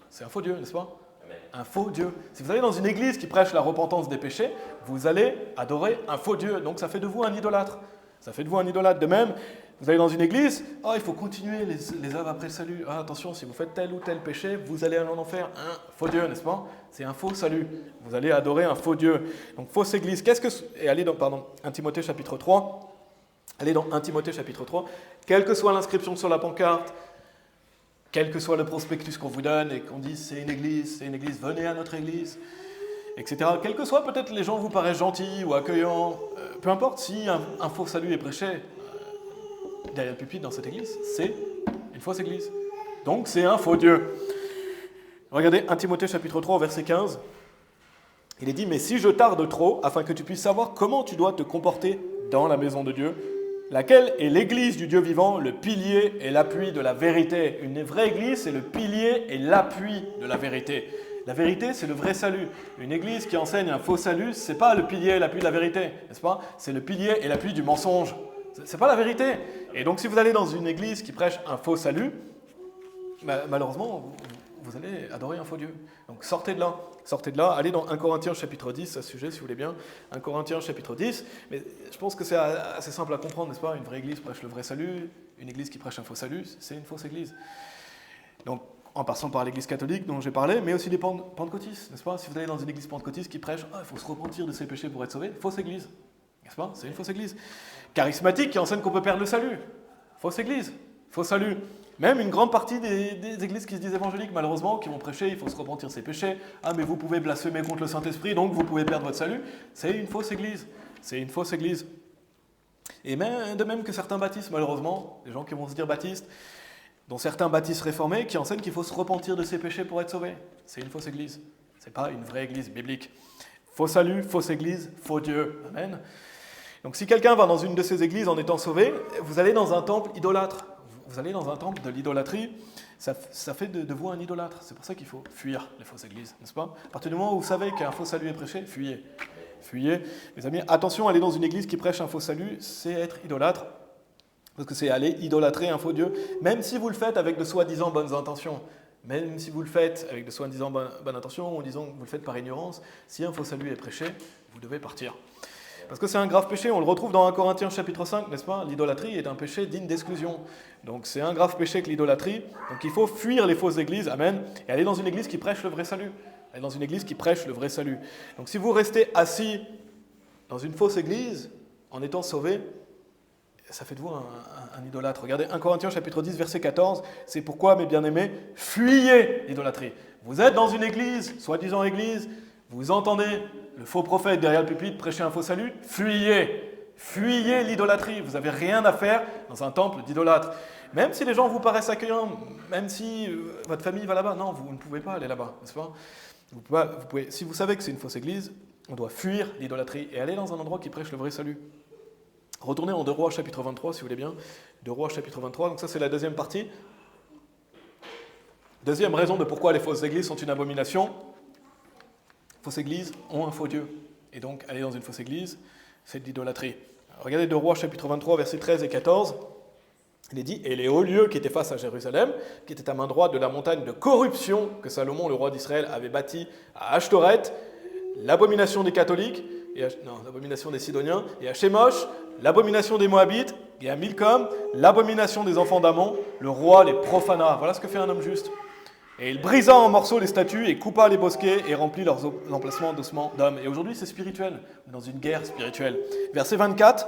C'est un faux Dieu, n'est-ce pas? Amen. Un faux Dieu. Si vous allez dans une église qui prêche la repentance des péchés, vous allez adorer un faux Dieu. Donc ça fait de vous un idolâtre. Ça fait de vous un idolâtre. De même, vous allez dans une église, « Oh, il faut continuer les œuvres après le salut. Ah, attention, si vous faites tel ou tel péché, vous allez aller en enfer. » Un faux Dieu, n'est-ce pas? C'est un faux salut. Vous allez adorer un faux Dieu. Donc, fausse église. Et allez dans, 1 Timothée chapitre 3. Allez dans 1 Timothée chapitre 3. Quelle que soit l'inscription sur la pancarte, quel que soit le prospectus qu'on vous donne et qu'on dise c'est une église, venez à notre église, etc. Quels que soient peut-être les gens vous paraissent gentils ou accueillants, peu importe si un faux salut est prêché derrière le pupitre dans cette église, c'est une fausse église. Donc, c'est un faux Dieu. Regardez 1 Timothée chapitre 3, verset 15. Il est dit « Mais si je tarde trop, afin que tu puisses savoir comment tu dois te comporter dans la maison de Dieu, laquelle est l'église du Dieu vivant, le pilier et l'appui de la vérité. » Une vraie église, c'est le pilier et l'appui de la vérité. La vérité, c'est le vrai salut. Une église qui enseigne un faux salut, ce n'est pas le pilier et l'appui de la vérité, n'est-ce pas? C'est le pilier et l'appui du mensonge. Ce n'est pas la vérité. Et donc, si vous allez dans une église qui prêche un faux salut, malheureusement, vous allez adorer un faux Dieu. Donc sortez de là. Sortez de là. Allez dans 1 Corinthiens chapitre 10, à ce sujet, si vous voulez bien. 1 Corinthiens chapitre 10. Mais je pense que c'est assez simple à comprendre, n'est-ce pas? Une vraie église prêche le vrai salut. Une église qui prêche un faux salut, c'est une fausse église. Donc, en passant par l'église catholique dont j'ai parlé, mais aussi des pentecôtistes, n'est-ce pas? Si vous allez dans une église pentecôtiste qui prêche « il faut se repentir de ses péchés pour être sauvé », fausse église. N'est-ce pas? C'est une fausse église. Charismatique qui enseigne qu'on peut perdre le salut. Fausse église. Faux salut. Même une grande partie des églises qui se disent évangéliques, malheureusement, qui vont prêcher, il faut se repentir de ses péchés. Ah, mais vous pouvez blasphémer contre le Saint-Esprit, donc vous pouvez perdre votre salut. C'est une fausse église. C'est une fausse église. Et même, de même que certains baptistes, malheureusement, des gens qui vont se dire baptistes, dont certains baptistes réformés, qui enseignent qu'il faut se repentir de ses péchés pour être sauvé. C'est une fausse église. Ce n'est pas une vraie église biblique. Faux salut, fausse église, faux Dieu. Amen. Donc si quelqu'un va dans une de ces églises en étant sauvé, vous allez dans un temple idolâtre. Vous allez dans un temple de l'idolâtrie, ça fait de vous un idolâtre. C'est pour ça qu'il faut fuir les fausses églises, n'est-ce pas? À partir du moment où vous savez qu'un faux salut est prêché, fuyez. Fuyez. Mes amis, attention, aller dans une église qui prêche un faux salut, c'est être idolâtre. Parce que c'est aller idolâtrer un faux Dieu, même si vous le faites avec de soi-disant bonnes intentions. Même si vous le faites avec de soi-disant bonnes intentions, ou disons que vous le faites par ignorance, si un faux salut est prêché, vous devez partir. Parce que c'est un grave péché, on le retrouve dans 1 Corinthiens chapitre 5, n'est-ce pas? L'idolâtrie est un péché digne d'exclusion. Donc c'est un grave péché que l'idolâtrie. Donc il faut fuir les fausses églises, amen, et aller dans une église qui prêche le vrai salut. Aller dans une église qui prêche le vrai salut. Donc si vous restez assis dans une fausse église, en étant sauvé, ça fait de vous un idolâtre. Regardez 1 Corinthiens chapitre 10, verset 14, c'est pourquoi, mes bien-aimés, fuyez l'idolâtrie. Vous êtes dans une église, soi-disant église, vous entendez le faux prophète derrière le pupitre prêcher un faux salut, fuyez l'idolâtrie. Vous n'avez rien à faire dans un temple d'idolâtres. Même si les gens vous paraissent accueillants, même si votre famille va là-bas, non, vous ne pouvez pas aller là-bas, n'est-ce pas ? Vous pouvez, si vous savez que c'est une fausse église, on doit fuir l'idolâtrie et aller dans un endroit qui prêche le vrai salut. Retournez en 2 Rois chapitre 23, si vous voulez bien. 2 Rois chapitre 23, donc ça c'est la deuxième partie. Deuxième raison de pourquoi les fausses églises sont une abomination. Les fausses églises ont un faux Dieu. Et donc aller dans une fausse église, c'est de l'idolâtrie. Regardez 2 Rois chapitre 23, versets 13 et 14. Il est dit, et les hauts lieux qui étaient face à Jérusalem, qui étaient à main droite de la montagne de corruption que Salomon, le roi d'Israël, avait bâtie à Ashtoret, l'abomination des catholiques, l'abomination des Sidoniens, et à Shemosh, l'abomination des Moabites, et à Milcom, l'abomination des enfants d'Amon, le roi les profana. Voilà ce que fait un homme juste. Et il brisa en morceaux les statues et coupa les bosquets et remplit leurs emplacements d'ossements d'hommes. Et aujourd'hui, c'est spirituel, dans une guerre spirituelle. Verset 24,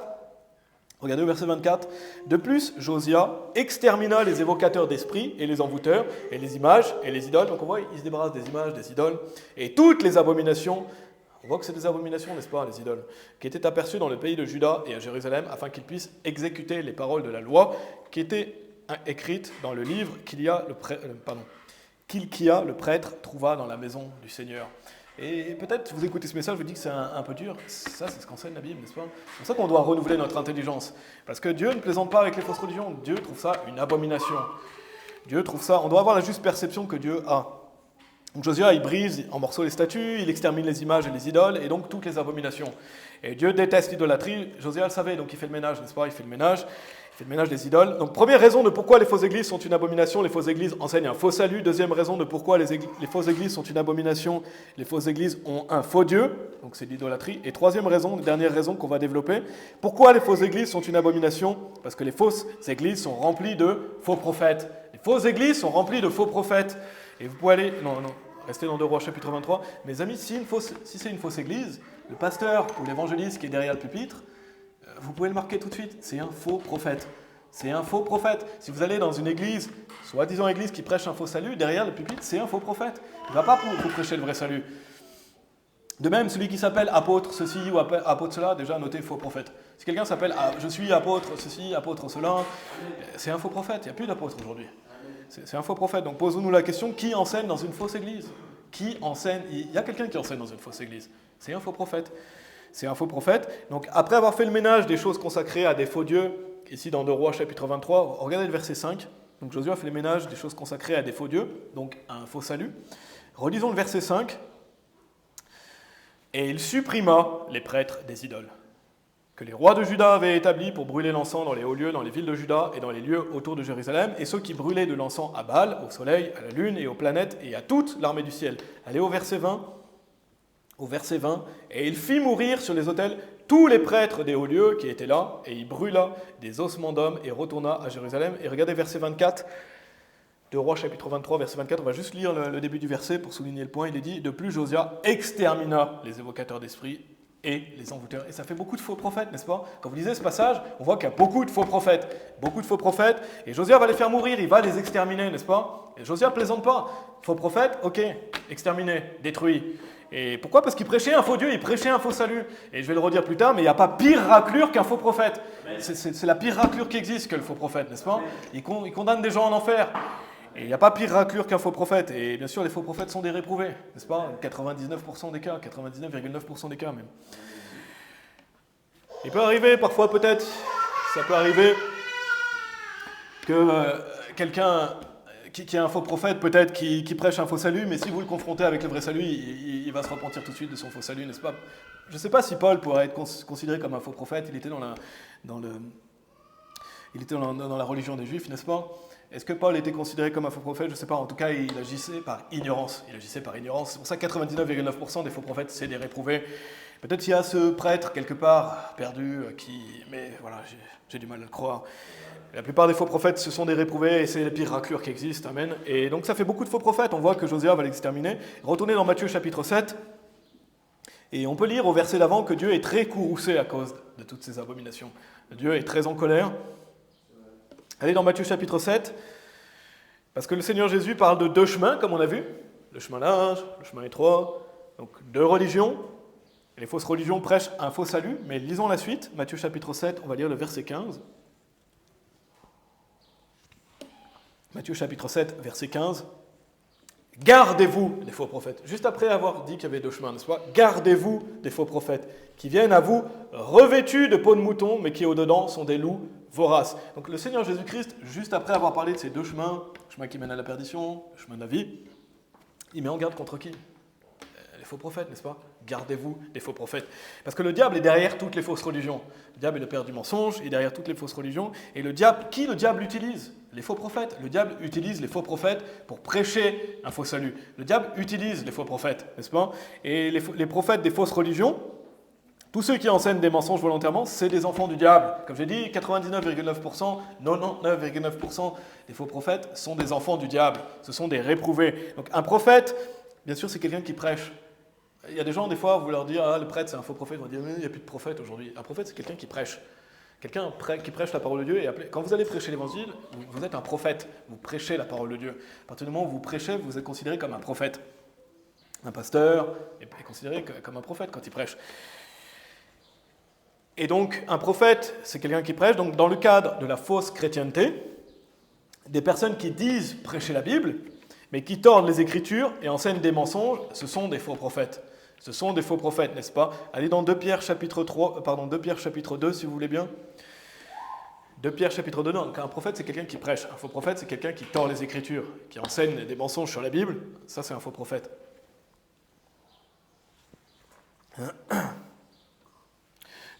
regardez au verset 24. De plus, Josia extermina les évocateurs d'esprit et les envoûteurs, et les images et les idoles. Donc on voit, il se débarrasse des images, des idoles, et toutes les abominations. On voit que c'est des abominations, n'est-ce pas, les idoles, qui étaient aperçues dans le pays de Juda et à Jérusalem, afin qu'ils puissent exécuter les paroles de la loi qui étaient écrites dans le livre qu'Hilkia, le prêtre, trouva dans la maison du Seigneur. Et peut-être, vous écoutez ce message, vous dites que c'est un peu dur. Ça, c'est ce qu'enseigne la Bible, n'est-ce pas ? C'est pour ça qu'on doit renouveler notre intelligence. Parce que Dieu ne plaisante pas avec les fausses religions. Dieu trouve ça une abomination. Dieu trouve ça... On doit avoir la juste perception que Dieu a. Donc Josia, il brise en morceaux les statues, il extermine les images et les idoles, et donc toutes les abominations. Et Dieu déteste l'idolâtrie. Josia le savait, donc il fait le ménage, n'est-ce pas ? Il fait le ménage des idoles. Donc première raison de pourquoi les fausses églises sont une abomination, les fausses églises enseignent un faux salut. Deuxième raison de pourquoi les fausses églises sont une abomination, les fausses églises ont un faux Dieu, donc c'est l'idolâtrie. Et troisième raison, dernière raison qu'on va développer, pourquoi les fausses églises sont une abomination ? Parce que les fausses églises sont remplies de faux prophètes. Les fausses églises sont remplies de faux prophètes. Et vous pouvez aller... Non, restez dans 2 Rois chapitre 23. Mes amis, si c'est une fausse église, le pasteur ou l'évangéliste qui est derrière le pupitre, vous pouvez le marquer tout de suite, c'est un faux prophète. C'est un faux prophète. Si vous allez dans une église, soi-disant église qui prêche un faux salut, derrière le pupitre, c'est un faux prophète. Il ne va pas vous prêcher le vrai salut. De même, celui qui s'appelle apôtre ceci ou apôtre cela, déjà notez faux prophète. Si quelqu'un s'appelle je suis apôtre ceci, apôtre cela, c'est un faux prophète. Il n'y a plus d'apôtre aujourd'hui. C'est un faux prophète. Donc posons-nous la question, qui enseigne dans une fausse église ? Qui enseigne ? Il y a quelqu'un qui enseigne dans une fausse église. C'est un faux prophète. C'est un faux prophète. Donc après avoir fait le ménage des choses consacrées à des faux dieux, ici dans 2 Rois chapitre 23, regardez le verset 5. Donc Josué a fait le ménage des choses consacrées à des faux dieux, donc à un faux salut. Relisons le verset 5. Et il supprima les prêtres des idoles que les rois de Juda avaient établis pour brûler l'encens dans les hauts lieux, dans les villes de Juda et dans les lieux autour de Jérusalem, et ceux qui brûlaient de l'encens à Baal, au soleil, à la lune et aux planètes et à toute l'armée du ciel. Allez au verset 20. Au verset 20, et il fit mourir sur les autels tous les prêtres des hauts lieux qui étaient là, et il brûla des ossements d'hommes et retourna à Jérusalem. Et regardez verset 24, de Rois chapitre 23, verset 24, on va juste lire le début du verset pour souligner le point. Il est dit, de plus Josia extermina les évocateurs d'esprit et les envoûteurs. Et ça fait beaucoup de faux prophètes, n'est-ce pas ? Quand vous lisez ce passage, on voit qu'il y a beaucoup de faux prophètes, et Josia va les faire mourir, il va les exterminer, n'est-ce pas ? Et Josia ne plaisante pas. Faux prophète, ok, exterminé, détruit. Et pourquoi ? Parce qu'il prêchait un faux Dieu, il prêchait un faux salut. Et je vais le redire plus tard, mais il n'y a pas pire raclure qu'un faux prophète. C'est la pire raclure qui existe que le faux prophète, n'est-ce pas ? Il condamne des gens en enfer. Et il n'y a pas pire raclure qu'un faux prophète. Et bien sûr, les faux prophètes sont des réprouvés, n'est-ce pas ? 99% des cas, 99,9% des cas même. Il peut arriver, parfois peut-être, ça peut arriver que quelqu'un qui est un faux prophète, peut-être, qui prêche un faux salut, mais si vous le confrontez avec le vrai salut, il va se repentir tout de suite de son faux salut, n'est-ce pas ? Je ne sais pas si Paul pourrait être considéré comme un faux prophète, il était dans la religion des Juifs, n'est-ce pas ? Est-ce que Paul était considéré comme un faux prophète ? Je ne sais pas, en tout cas, il agissait par ignorance. C'est pour ça que 99,9% des faux prophètes, c'est des réprouvés. Peut-être qu'il y a ce prêtre, quelque part, perdu, mais voilà, j'ai du mal à le croire. La plupart des faux prophètes, ce sont des réprouvés, et c'est les pires raclures qui existent, amen. Et donc ça fait beaucoup de faux prophètes, on voit que Josia va l'exterminer. Retournez dans Matthieu chapitre 7, Et on peut lire au verset d'avant que Dieu est très courroucé à cause de toutes ces abominations. Dieu est très en colère. Allez dans Matthieu chapitre 7, parce que le Seigneur Jésus parle de deux chemins, comme on a vu, le chemin large, le chemin étroit, donc deux religions. Les fausses religions prêchent un faux salut, mais lisons la suite, Matthieu chapitre 7, on va lire le verset 15. Matthieu chapitre 7, verset 15. Gardez-vous des faux prophètes. Juste après avoir dit qu'il y avait deux chemins, n'est-ce pas? Gardez-vous des faux prophètes qui viennent à vous revêtus de peau de mouton, mais qui au-dedans sont des loups voraces. Donc le Seigneur Jésus-Christ, juste après avoir parlé de ces deux chemins, le chemin qui mène à la perdition, le chemin de la vie, il met en garde contre qui? Les faux prophètes, n'est-ce pas? Gardez-vous des faux prophètes. Parce que le diable est derrière toutes les fausses religions. Le diable est le père du mensonge, il est derrière toutes les fausses religions. Et le diable, qui le diable utilise? Les faux prophètes. Le diable utilise les faux prophètes pour prêcher un faux salut. Le diable utilise les faux prophètes, n'est-ce pas? Et les prophètes des fausses religions, tous ceux qui enseignent des mensonges volontairement, c'est des enfants du diable. Comme j'ai dit, 99,9%, 99,9% des faux prophètes sont des enfants du diable. Ce sont des réprouvés. Donc un prophète, bien sûr, c'est quelqu'un qui prêche. Il y a des gens, des fois, vous leur dites « Ah, le prêtre, c'est un faux prophète », ils vont dire « Mais il n'y a plus de prophète aujourd'hui ». Un prophète, c'est quelqu'un qui prêche. Quelqu'un qui prêche la parole de Dieu. Et quand vous allez prêcher l'évangile, vous êtes un prophète. Vous prêchez la parole de Dieu. À partir du moment où vous prêchez, vous êtes considéré comme un prophète. Un pasteur est considéré comme un prophète quand il prêche. Et donc, un prophète, c'est quelqu'un qui prêche. Donc, dans le cadre de la fausse chrétienté, des personnes qui disent prêcher la Bible, mais qui tordent les Écritures et enseignent des mensonges, ce sont des faux prophètes. Ce sont des faux prophètes, n'est-ce pas? Allez dans 2 Pierre chapitre 2, si vous voulez bien. 2 Pierre chapitre 2, donc un prophète, c'est quelqu'un qui prêche. Un faux prophète, c'est quelqu'un qui tord les Écritures, qui enseigne des mensonges sur la Bible. Ça, c'est un faux prophète.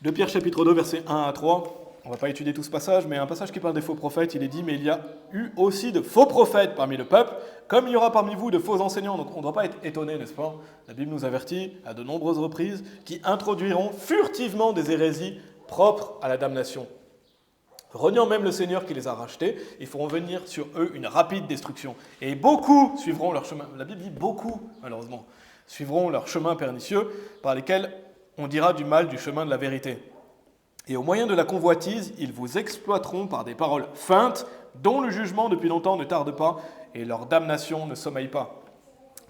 2 Pierre chapitre 2, versets 1 à 3. On ne va pas étudier tout ce passage, mais un passage qui parle des faux prophètes, il est dit « Mais il y a eu aussi de faux prophètes parmi le peuple, comme il y aura parmi vous de faux enseignants. » Donc on ne doit pas être étonné, n'est-ce pas? La Bible nous avertit à de nombreuses reprises qui introduiront furtivement des hérésies propres à la damnation. Reniant même le Seigneur qui les a rachetés, ils feront venir sur eux une rapide destruction. Et beaucoup suivront leur chemin. La Bible dit beaucoup, malheureusement, suivront leur chemin pernicieux par lesquels on dira du mal du chemin de la vérité. Et au moyen de la convoitise, ils vous exploiteront par des paroles feintes, dont le jugement depuis longtemps ne tarde pas, et leur damnation ne sommeille pas.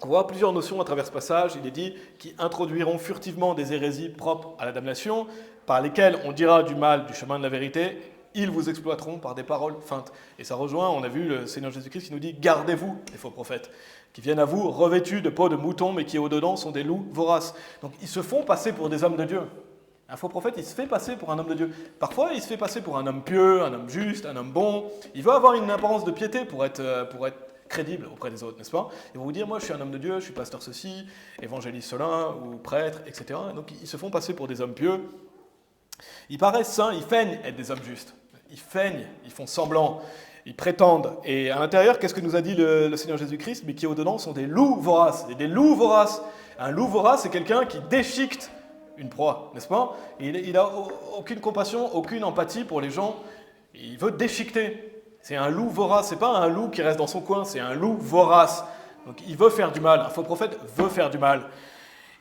On voit plusieurs notions à travers ce passage. Il est dit qui introduiront furtivement des hérésies propres à la damnation, par lesquelles on dira du mal du chemin de la vérité, ils vous exploiteront par des paroles feintes. Et ça rejoint, on a vu le Seigneur Jésus-Christ qui nous dit « Gardez-vous des faux prophètes, qui viennent à vous revêtus de peau de mouton, mais qui au-dedans sont des loups voraces. » Donc ils se font passer pour des hommes de Dieu. Un faux prophète, il se fait passer pour un homme de Dieu. Parfois, il se fait passer pour un homme pieux, un homme juste, un homme bon. Il veut avoir une apparence de piété pour être crédible auprès des autres, n'est-ce pas? Ils vont vous dire, moi je suis un homme de Dieu, je suis pasteur ceci, évangéliste cela, ou prêtre, etc. Donc ils se font passer pour des hommes pieux. Ils paraissent saints, ils feignent être des hommes justes. Ils feignent, ils font semblant, ils prétendent. Et à l'intérieur, qu'est-ce que nous a dit le Seigneur Jésus-Christ? Mais qui au-dedans sont des loups voraces. Des loups voraces. Un loup vorace, c'est quelqu'un qui déchiquette une proie, n'est-ce pas? Il n'a aucune compassion, aucune empathie pour les gens. Il veut déchiqueter. C'est un loup vorace. C'est pas un loup qui reste dans son coin, c'est un loup vorace. Donc il veut faire du mal. Un faux prophète veut faire du mal.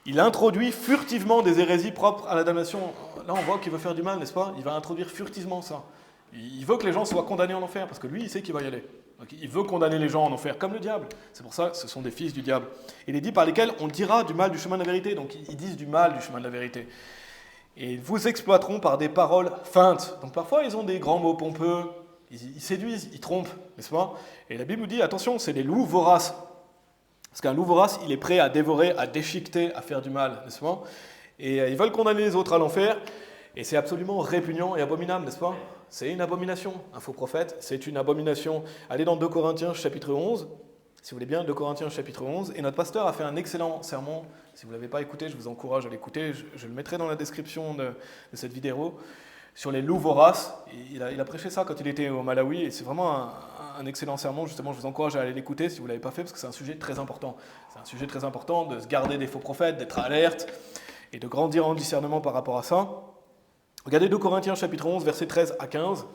Il introduit furtivement des hérésies propres à la damnation. Là, on voit qu'il veut faire du mal, n'est-ce pas? Il va introduire furtivement ça. Il veut que les gens soient condamnés en enfer, parce que lui, il sait qu'il va y aller. Donc, il veut condamner les gens en enfer, comme le diable. C'est pour ça que ce sont des fils du diable. Il est dit par lesquels on dira du mal du chemin de la vérité. Donc, ils disent du mal du chemin de la vérité. Et ils vous exploiteront par des paroles feintes. Donc, parfois, ils ont des grands mots pompeux. Ils séduisent, ils trompent, n'est-ce pas? Et la Bible nous dit, attention, c'est des loups voraces. Parce qu'un loup vorace, il est prêt à dévorer, à déchiqueter, à faire du mal, n'est-ce pas? Et ils veulent condamner les autres à l'enfer. Et c'est absolument répugnant et abominable, n'est-ce pas? C'est une abomination. Un faux prophète, c'est une abomination. Allez dans 2 Corinthiens chapitre 11, si vous voulez bien, 2 Corinthiens chapitre 11. Et notre pasteur a fait un excellent sermon. Si vous ne l'avez pas écouté, je vous encourage à l'écouter. Je le mettrai dans la description de cette vidéo. Sur les loups voraces. Il a prêché ça quand il était au Malawi. Et c'est vraiment un excellent sermon. Justement, je vous encourage à aller l'écouter si vous ne l'avez pas fait, parce que c'est un sujet très important. C'est un sujet très important de se garder des faux prophètes, d'être alerte et de grandir en discernement par rapport à ça. Regardez 2 Corinthiens chapitre 11, versets 13 à 15.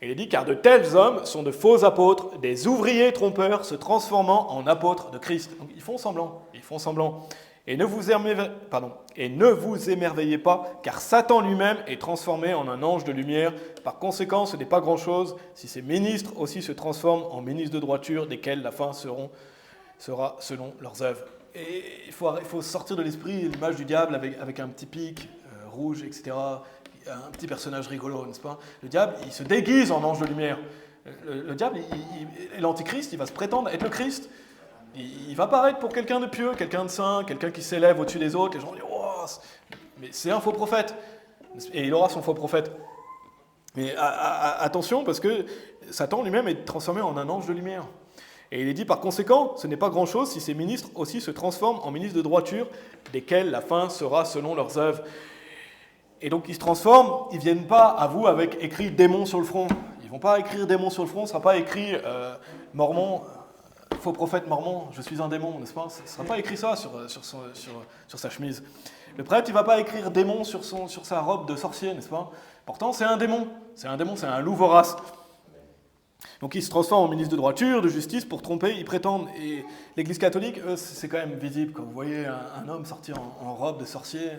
Il est dit « Car de tels hommes sont de faux apôtres, des ouvriers trompeurs se transformant en apôtres de Christ. » Donc ils font semblant, Et ne vous émerveillez pas, car Satan lui-même est transformé en un ange de lumière. Par conséquent, ce n'est pas grand-chose si ces ministres aussi se transforment en ministres de droiture, desquels la fin sera selon leurs œuvres. Et il faut sortir de l'esprit l'image du diable avec un petit pic rouge, etc., un petit personnage rigolo, n'est-ce pas? Le diable, il se déguise en ange de lumière. Le diable, l'antichrist, il va se prétendre être le Christ. Il va paraître pour quelqu'un de pieux, quelqu'un de saint, quelqu'un qui s'élève au-dessus des autres. Les gens disent « Oh, mais c'est un faux prophète !» Et il aura son faux prophète. Mais attention, parce que Satan lui-même est transformé en un ange de lumière. Et il est dit, par conséquent, ce n'est pas grand-chose si ces ministres aussi se transforment en ministres de droiture, desquels la fin sera selon leurs œuvres. Et donc ils se transforment, ils ne viennent pas à vous avec écrit démon sur le front. Ils ne vont pas écrire démon sur le front, ce ne sera pas écrit mormon, faux prophète mormon, je suis un démon, n'est-ce pas? Ce ne sera pas écrit ça sur sa chemise. Le prêtre, il ne va pas écrire démon sur sa robe de sorcier, n'est-ce pas? Pourtant, c'est un démon, c'est un loup vorace. Donc ils se transforment en ministres de droiture, de justice, pour tromper, ils prétendent. Et l'Église catholique, eux, c'est quand même visible. Quand vous voyez un homme sortir en robe de sorcier,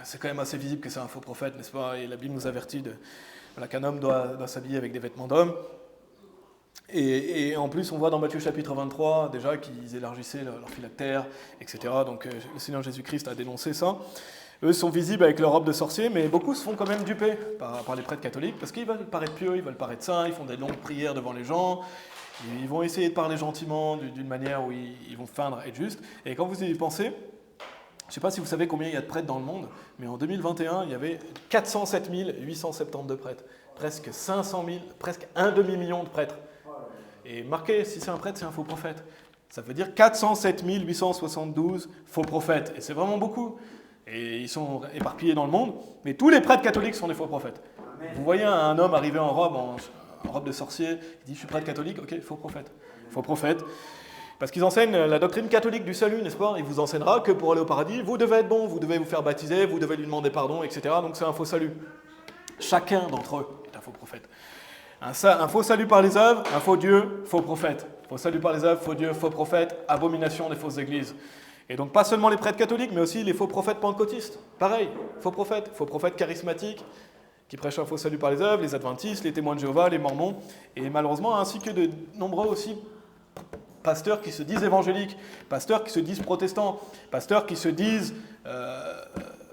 c'est quand même assez visible que c'est un faux prophète, n'est-ce pas? Et la Bible nous avertit qu'un homme doit s'habiller avec des vêtements d'homme. Et en plus, on voit dans Matthieu chapitre 23 déjà qu'ils élargissaient leur phylactère, etc. Donc le Seigneur Jésus-Christ a dénoncé ça. Eux sont visibles avec leur robe de sorcier, mais beaucoup se font quand même duper par les prêtres catholiques, parce qu'ils veulent paraître pieux, ils veulent paraître saints, ils font des longues prières devant les gens, ils vont essayer de parler gentiment, d'une manière où ils vont feindre être justes. Et quand vous y pensez, je ne sais pas si vous savez combien il y a de prêtres dans le monde, mais en 2021, il y avait 407 872 prêtres, presque 500 000, presque un demi-million de prêtres. Et marquez, si c'est un prêtre, c'est un faux prophète. Ça veut dire 407 872 faux prophètes, et c'est vraiment beaucoup. Et ils sont éparpillés dans le monde, mais tous les prêtres catholiques sont des faux prophètes. Vous voyez un homme arriver en robe de sorcier, il dit « je suis prêtre catholique », ok, faux prophète. Faux prophète, parce qu'ils enseignent la doctrine catholique du salut, n'est-ce pas? Il vous enseignera que pour aller au paradis, vous devez être bon, vous devez vous faire baptiser, vous devez lui demander pardon, etc. Donc c'est un faux salut. Chacun d'entre eux est un faux prophète. Un faux salut par les œuvres, un faux Dieu, faux prophète. Faux salut par les œuvres, faux Dieu, faux prophète, abomination des fausses églises. Et donc pas seulement les prêtres catholiques, mais aussi les faux prophètes pentecôtistes. Pareil, faux prophètes charismatiques, qui prêchent un faux salut par les œuvres, les adventistes, les témoins de Jéhovah, les mormons, et malheureusement ainsi que de nombreux aussi pasteurs qui se disent évangéliques, pasteurs qui se disent protestants, pasteurs qui se disent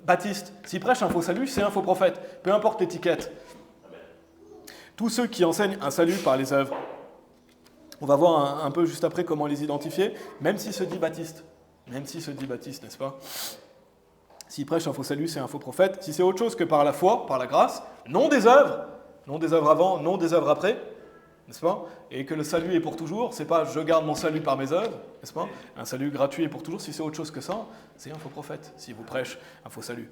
baptistes. S'ils prêchent un faux salut, c'est un faux prophète, peu importe l'étiquette. Tous ceux qui enseignent un salut par les œuvres, on va voir un peu juste après comment les identifier, même s'ils se disent baptistes. Même s'il se dit baptiste, n'est-ce pas? S'il prêche un faux salut, c'est un faux prophète. Si c'est autre chose que par la foi, par la grâce, non des œuvres avant, non des œuvres après, n'est-ce pas? Et que le salut est pour toujours, c'est pas je garde mon salut par mes œuvres, n'est-ce pas? Un salut gratuit est pour toujours. Si c'est autre chose que ça, c'est un faux prophète. S'il vous prêche un faux salut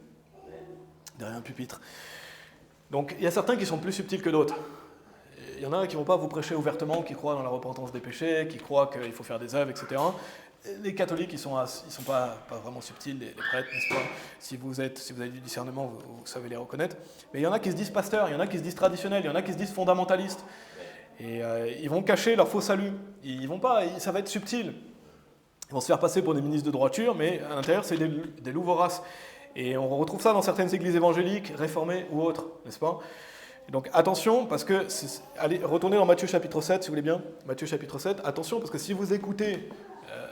derrière un pupitre. Donc il y a certains qui sont plus subtils que d'autres. Il y en a qui ne vont pas vous prêcher ouvertement, qui croient dans la repentance des péchés, qui croient qu'il faut faire des œuvres, etc. Les catholiques, ils sont pas vraiment subtils, les prêtres, n'est-ce pas? Si vous avez du discernement, vous savez les reconnaître. Mais il y en a qui se disent pasteurs, il y en a qui se disent traditionnels, il y en a qui se disent fondamentalistes. Et ils vont cacher leur faux salut. Ça va être subtil. Ils vont se faire passer pour des ministres de droiture, mais à l'intérieur, c'est des loups voraces. Et on retrouve ça dans certaines églises évangéliques, réformées ou autres, n'est-ce pas? Et donc attention, parce que, allez, retournez dans Matthieu chapitre 7, si vous voulez bien. Matthieu chapitre 7, attention, parce que si vous écoutez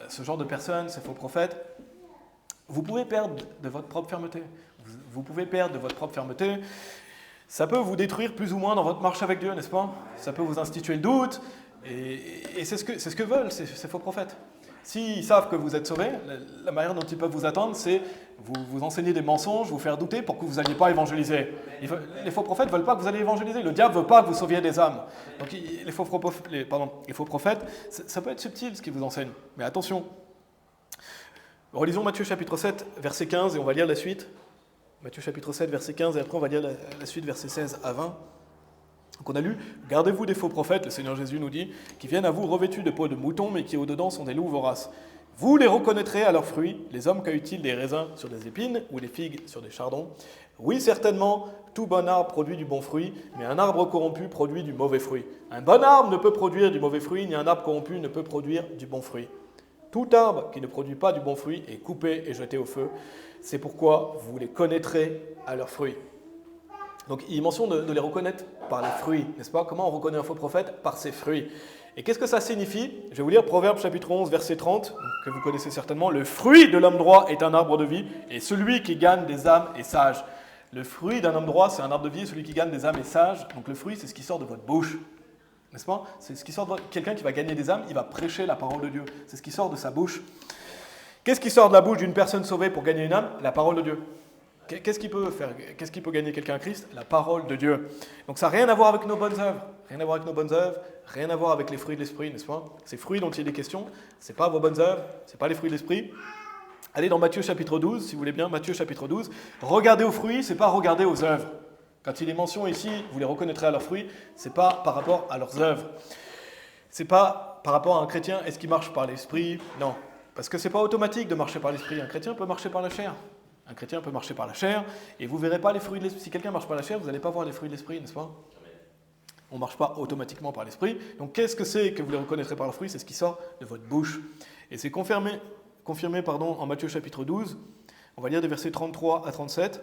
ce genre de personnes, ces faux prophètes, vous pouvez perdre de votre propre fermeté. Vous pouvez perdre de votre propre fermeté. Ça peut vous détruire plus ou moins dans votre marche avec Dieu, n'est-ce pas? Ça peut vous instituer le doute. Et c'est ce que veulent ces faux prophètes. S'ils savent que vous êtes sauvés, la manière dont ils peuvent vous attendre, c'est vous enseigner des mensonges, vous faire douter pour que vous n'alliez pas évangéliser. Les faux prophètes ne veulent pas que vous alliez évangéliser. Le diable ne veut pas que vous sauviez des âmes. Donc les faux prophètes, ça peut être subtil ce qu'ils vous enseignent. Mais attention. Relisons Matthieu chapitre 7, verset 15, et on va lire la suite. Matthieu chapitre 7, verset 15, et après on va lire la suite, verset 16 à 20. Donc on a lu « Gardez-vous des faux prophètes », le Seigneur Jésus nous dit, « qui viennent à vous revêtus de peau de mouton, mais qui au-dedans sont des loups voraces. Vous les reconnaîtrez à leurs fruits. Les hommes cueillent-ils des raisins sur des épines ou des figues sur des chardons? Oui, certainement, tout bon arbre produit du bon fruit, mais un arbre corrompu produit du mauvais fruit. Un bon arbre ne peut produire du mauvais fruit, ni un arbre corrompu ne peut produire du bon fruit. » Tout arbre qui ne produit pas du bon fruit est coupé et jeté au feu. C'est pourquoi vous les connaîtrez à leurs fruits. Donc il mentionne de les reconnaître par les fruits, n'est-ce pas? Comment on reconnaît un faux prophète? Par ses fruits. Et qu'est-ce que ça signifie? Je vais vous lire Proverbe chapitre 11, verset 30, que vous connaissez certainement. Le fruit de l'homme droit est un arbre de vie, et celui qui gagne des âmes est sage. Le fruit d'un homme droit, c'est un arbre de vie, et celui qui gagne des âmes est sage. Donc le fruit, c'est ce qui sort de votre bouche. N'est-ce pas? C'est ce qui sort de quelqu'un qui va gagner des âmes, il va prêcher la parole de Dieu. C'est ce qui sort de sa bouche. Qu'est-ce qui sort de la bouche d'une personne sauvée pour gagner une âme? La parole de Dieu. Qu'est-ce qui peut faire? Qu'est-ce qui peut gagner quelqu'un à Christ? La parole de Dieu. Donc ça n'a rien à voir avec nos bonnes œuvres. Rien à voir avec nos bonnes œuvres, rien à voir avec les fruits de l'esprit, n'est-ce pas? Ces fruits dont il est question, ce n'est pas vos bonnes œuvres, ce n'est pas les fruits de l'esprit. Allez dans Matthieu chapitre 12, si vous voulez bien, Matthieu chapitre 12. Regardez aux fruits, ce n'est pas regarder aux œuvres. Quand il est mention ici, vous les reconnaîtrez à leurs fruits, ce n'est pas par rapport à leurs œuvres. Ce n'est pas par rapport à un chrétien, est-ce qu'il marche par l'esprit? Non. Parce que ce n'est pas automatique de marcher par l'esprit. Un chrétien peut marcher par la chair. Un chrétien peut marcher par la chair, et vous ne verrez pas les fruits de l'esprit. Si quelqu'un marche par la chair, vous n'allez pas voir les fruits de l'esprit, n'est-ce pas? On ne marche pas automatiquement par l'esprit. Donc qu'est-ce que c'est que vous les reconnaîtrez par leurs fruits? C'est ce qui sort de votre bouche. Et c'est confirmé en Matthieu chapitre 12. On va lire des versets 33 à 37.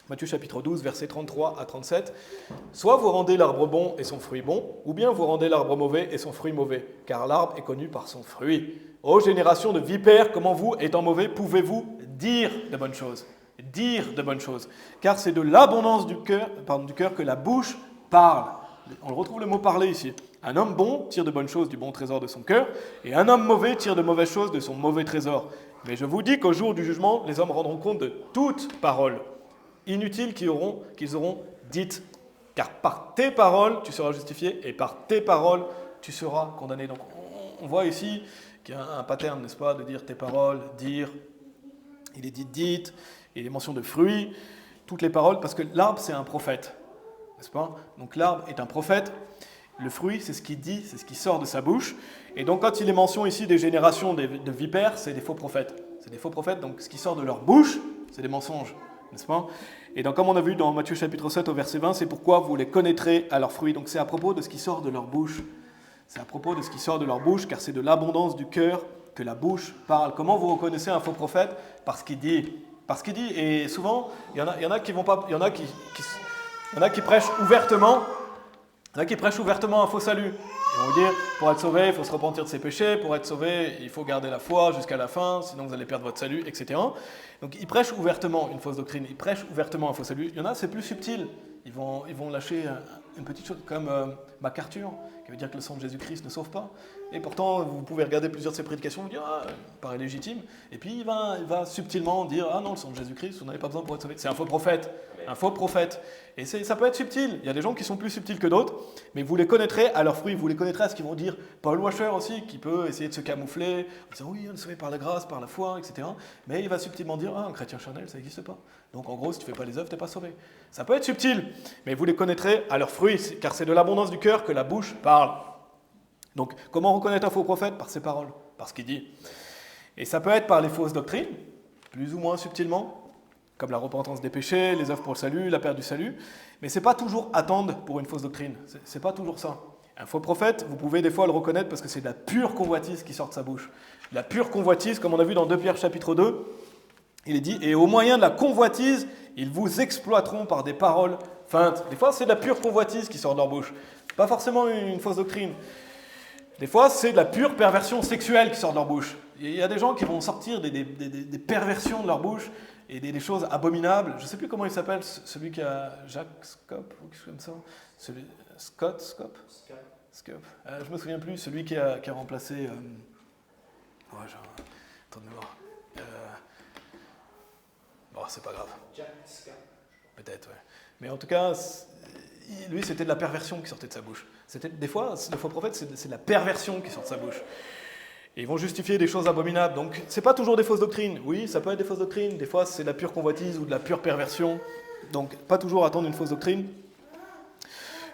Matthieu chapitre 12, versets 33 à 37. Soit vous rendez l'arbre bon et son fruit bon, ou bien vous rendez l'arbre mauvais et son fruit mauvais, car l'arbre est connu par son fruit. Ô génération de vipères, comment vous, étant mauvais, pouvez-vous dire de bonnes choses? Dire de bonnes choses. Car c'est de l'abondance du cœur que la bouche parle. On retrouve le mot parler ici. Un homme bon tire de bonnes choses du bon trésor de son cœur, et un homme mauvais tire de mauvaises choses de son mauvais trésor. Mais je vous dis qu'au jour du jugement, les hommes rendront compte de toute parole inutile qu'ils auront dites. Car par tes paroles, tu seras justifié, et par tes paroles, tu seras condamné. Donc on voit ici qu'il y a un pattern, n'est-ce pas, de dire tes paroles, dire, il est dit dites, il est mention de fruits, toutes les paroles, parce que l'arbre c'est un prophète, n'est-ce pas? Donc l'arbre est un prophète, le fruit c'est ce qu'il dit, c'est ce qui sort de sa bouche, et donc quand il est mention ici des générations de vipères, c'est des faux prophètes. C'est des faux prophètes, donc ce qui sort de leur bouche, c'est des mensonges. N'est-ce pas? Et donc, comme on a vu dans Matthieu chapitre 7 au verset 20, c'est pourquoi vous les connaîtrez à leurs fruits. Donc c'est à propos de ce qui sort de leur bouche. C'est à propos de ce qui sort de leur bouche, car c'est de l'abondance du cœur que la bouche parle. Comment vous reconnaissez un faux prophète? Parce qu'il dit. Parce qu'il dit. Et souvent, il y en a qui vont pas. Il y en a qui prêchent ouvertement. Il y en a qui prêchent ouvertement un faux salut. Ils vont vous dire, pour être sauvé, il faut se repentir de ses péchés. Pour être sauvé, il faut garder la foi jusqu'à la fin, sinon vous allez perdre votre salut, etc. Donc ils prêchent ouvertement une fausse doctrine. Ils prêchent ouvertement un faux salut. Il y en a, c'est plus subtil. Ils vont lâcher une petite chose comme MacArthur, qui veut dire que le sang de Jésus-Christ ne sauve pas. Et pourtant, vous pouvez regarder plusieurs de ses prédications, vous dire, ah, il paraît légitime. Et puis il va subtilement dire, ah non, le sang de Jésus-Christ, vous n'avez pas besoin pour être sauvé. C'est un faux prophète. Un faux prophète. Et ça peut être subtil. Il y a des gens qui sont plus subtils que d'autres, mais vous les connaîtrez à leurs fruits. Vous les connaîtrez à ce qu'ils vont dire. Paul Washer aussi, qui peut essayer de se camoufler, en disant oui, on est sauvé par la grâce, par la foi, etc. Mais il va subtilement dire, ah, un chrétien charnel, ça n'existe pas. Donc en gros, si tu ne fais pas les œuvres, tu n'es pas sauvé. Ça peut être subtil, mais vous les connaîtrez à leurs fruits, car c'est de l'abondance du cœur que la bouche parle. Donc comment reconnaître un faux prophète? Par ses paroles, par ce qu'il dit. Et ça peut être par les fausses doctrines, plus ou moins subtilement, comme la repentance des péchés, les œuvres pour le salut, la perte du salut. Mais ce n'est pas toujours attendre pour une fausse doctrine. Ce n'est pas toujours ça. Un faux prophète, vous pouvez des fois le reconnaître parce que c'est de la pure convoitise qui sort de sa bouche. La pure convoitise, comme on a vu dans 2 Pierre chapitre 2, il est dit « Et au moyen de la convoitise, ils vous exploiteront par des paroles feintes. » Des fois, c'est de la pure convoitise qui sort de leur bouche. Pas forcément une fausse doctrine. Des fois, c'est de la pure perversion sexuelle qui sort de leur bouche. Il y a des gens qui vont sortir des perversions de leur bouche et des choses abominables. Je ne sais plus comment il s'appelle, celui qui a Jacques Scope ou quelque chose comme ça. Scott. Je me souviens plus, celui qui a remplacé... attends de voir. Bon, c'est pas grave. Jack Scott. Peut-être, ouais. Mais en tout cas, lui, c'était de la perversion qui sortait de sa bouche. Des fois, le faux prophète, c'est de la perversion qui sort de sa bouche. Et ils vont justifier des choses abominables. Donc, ce n'est pas toujours des fausses doctrines. Oui, ça peut être des fausses doctrines. Des fois, c'est de la pure convoitise ou de la pure perversion. Donc, pas toujours attendre une fausse doctrine.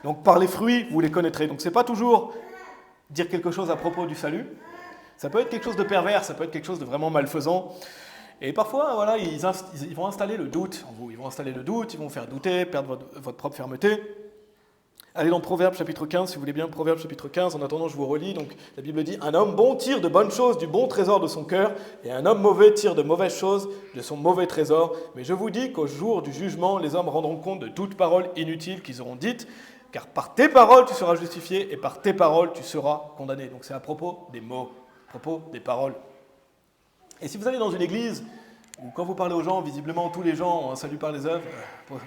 Donc, par les fruits, vous les connaîtrez. Donc, ce n'est pas toujours dire quelque chose à propos du salut. Ça peut être quelque chose de pervers, ça peut être quelque chose de vraiment malfaisant. Et parfois, voilà, ils vont installer le doute en vous. Ils vont installer le doute, ils vont vous faire douter, perdre votre propre fermeté. Allez dans Proverbes chapitre 15, si vous voulez bien, Proverbes chapitre 15. En attendant, je vous relis. Donc, la Bible dit « Un homme bon tire de bonnes choses du bon trésor de son cœur, et un homme mauvais tire de mauvaises choses de son mauvais trésor. Mais je vous dis qu'au jour du jugement, les hommes rendront compte de toute parole inutile qu'ils auront dite, car par tes paroles tu seras justifié, et par tes paroles tu seras condamné. » Donc c'est à propos des mots, à propos des paroles. Et si vous allez dans une église, ou quand vous parlez aux gens, visiblement tous les gens ont un salut par les œuvres,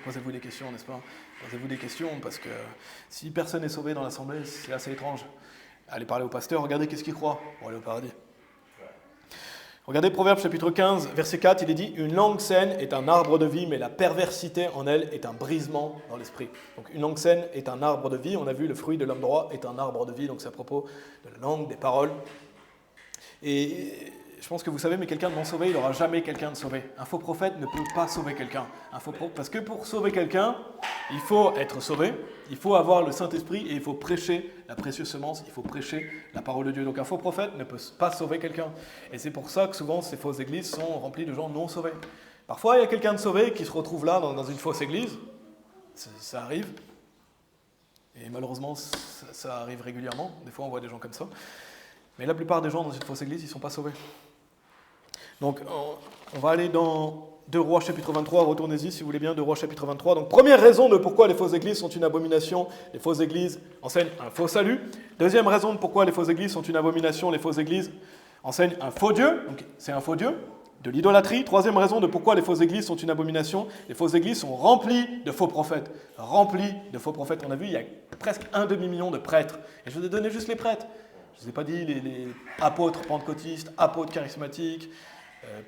posez-vous des questions, n'est-ce pas? Posez-vous des questions, parce que si personne n'est sauvé dans l'assemblée, c'est assez étrange. Allez parler au pasteur, regardez qu'est-ce qu'il croit pour aller au paradis. Regardez Proverbes chapitre 15, verset 4, il est dit « Une langue saine est un arbre de vie, mais la perversité en elle est un brisement dans l'esprit. » Donc une langue saine est un arbre de vie, on a vu le fruit de l'homme droit est un arbre de vie, donc c'est à propos de la langue, des paroles. Et je pense que vous savez, mais quelqu'un de non sauvé, il n'aura jamais quelqu'un de sauvé. Un faux prophète ne peut pas sauver quelqu'un. Parce que pour sauver quelqu'un, il faut être sauvé, il faut avoir le Saint-Esprit et il faut prêcher la précieuse semence, il faut prêcher la parole de Dieu. Donc un faux prophète ne peut pas sauver quelqu'un. Et c'est pour ça que souvent ces fausses églises sont remplies de gens non sauvés. Parfois, il y a quelqu'un de sauvé qui se retrouve là dans une fausse église. Ça arrive. Et malheureusement, ça arrive régulièrement. Des fois, on voit des gens comme ça. Mais la plupart des gens dans une fausse église, ils ne sont pas sauvés. Donc, on va aller dans 2 Rois chapitre 23, retournez-y si vous voulez bien, 2 Rois chapitre 23. Donc, première raison de pourquoi les fausses églises sont une abomination, les fausses églises enseignent un faux salut. Deuxième raison de pourquoi les fausses églises sont une abomination, les fausses églises enseignent un faux Dieu, donc c'est un faux Dieu, de l'idolâtrie. Troisième raison de pourquoi les fausses églises sont une abomination, les fausses églises sont remplies de faux prophètes. Remplies de faux prophètes. On a vu, il y a presque 1,5 million de prêtres. Et je vous ai donné juste les prêtres. Je ne vous ai pas dit les apôtres pentecôtistes, apôtres charismatiques,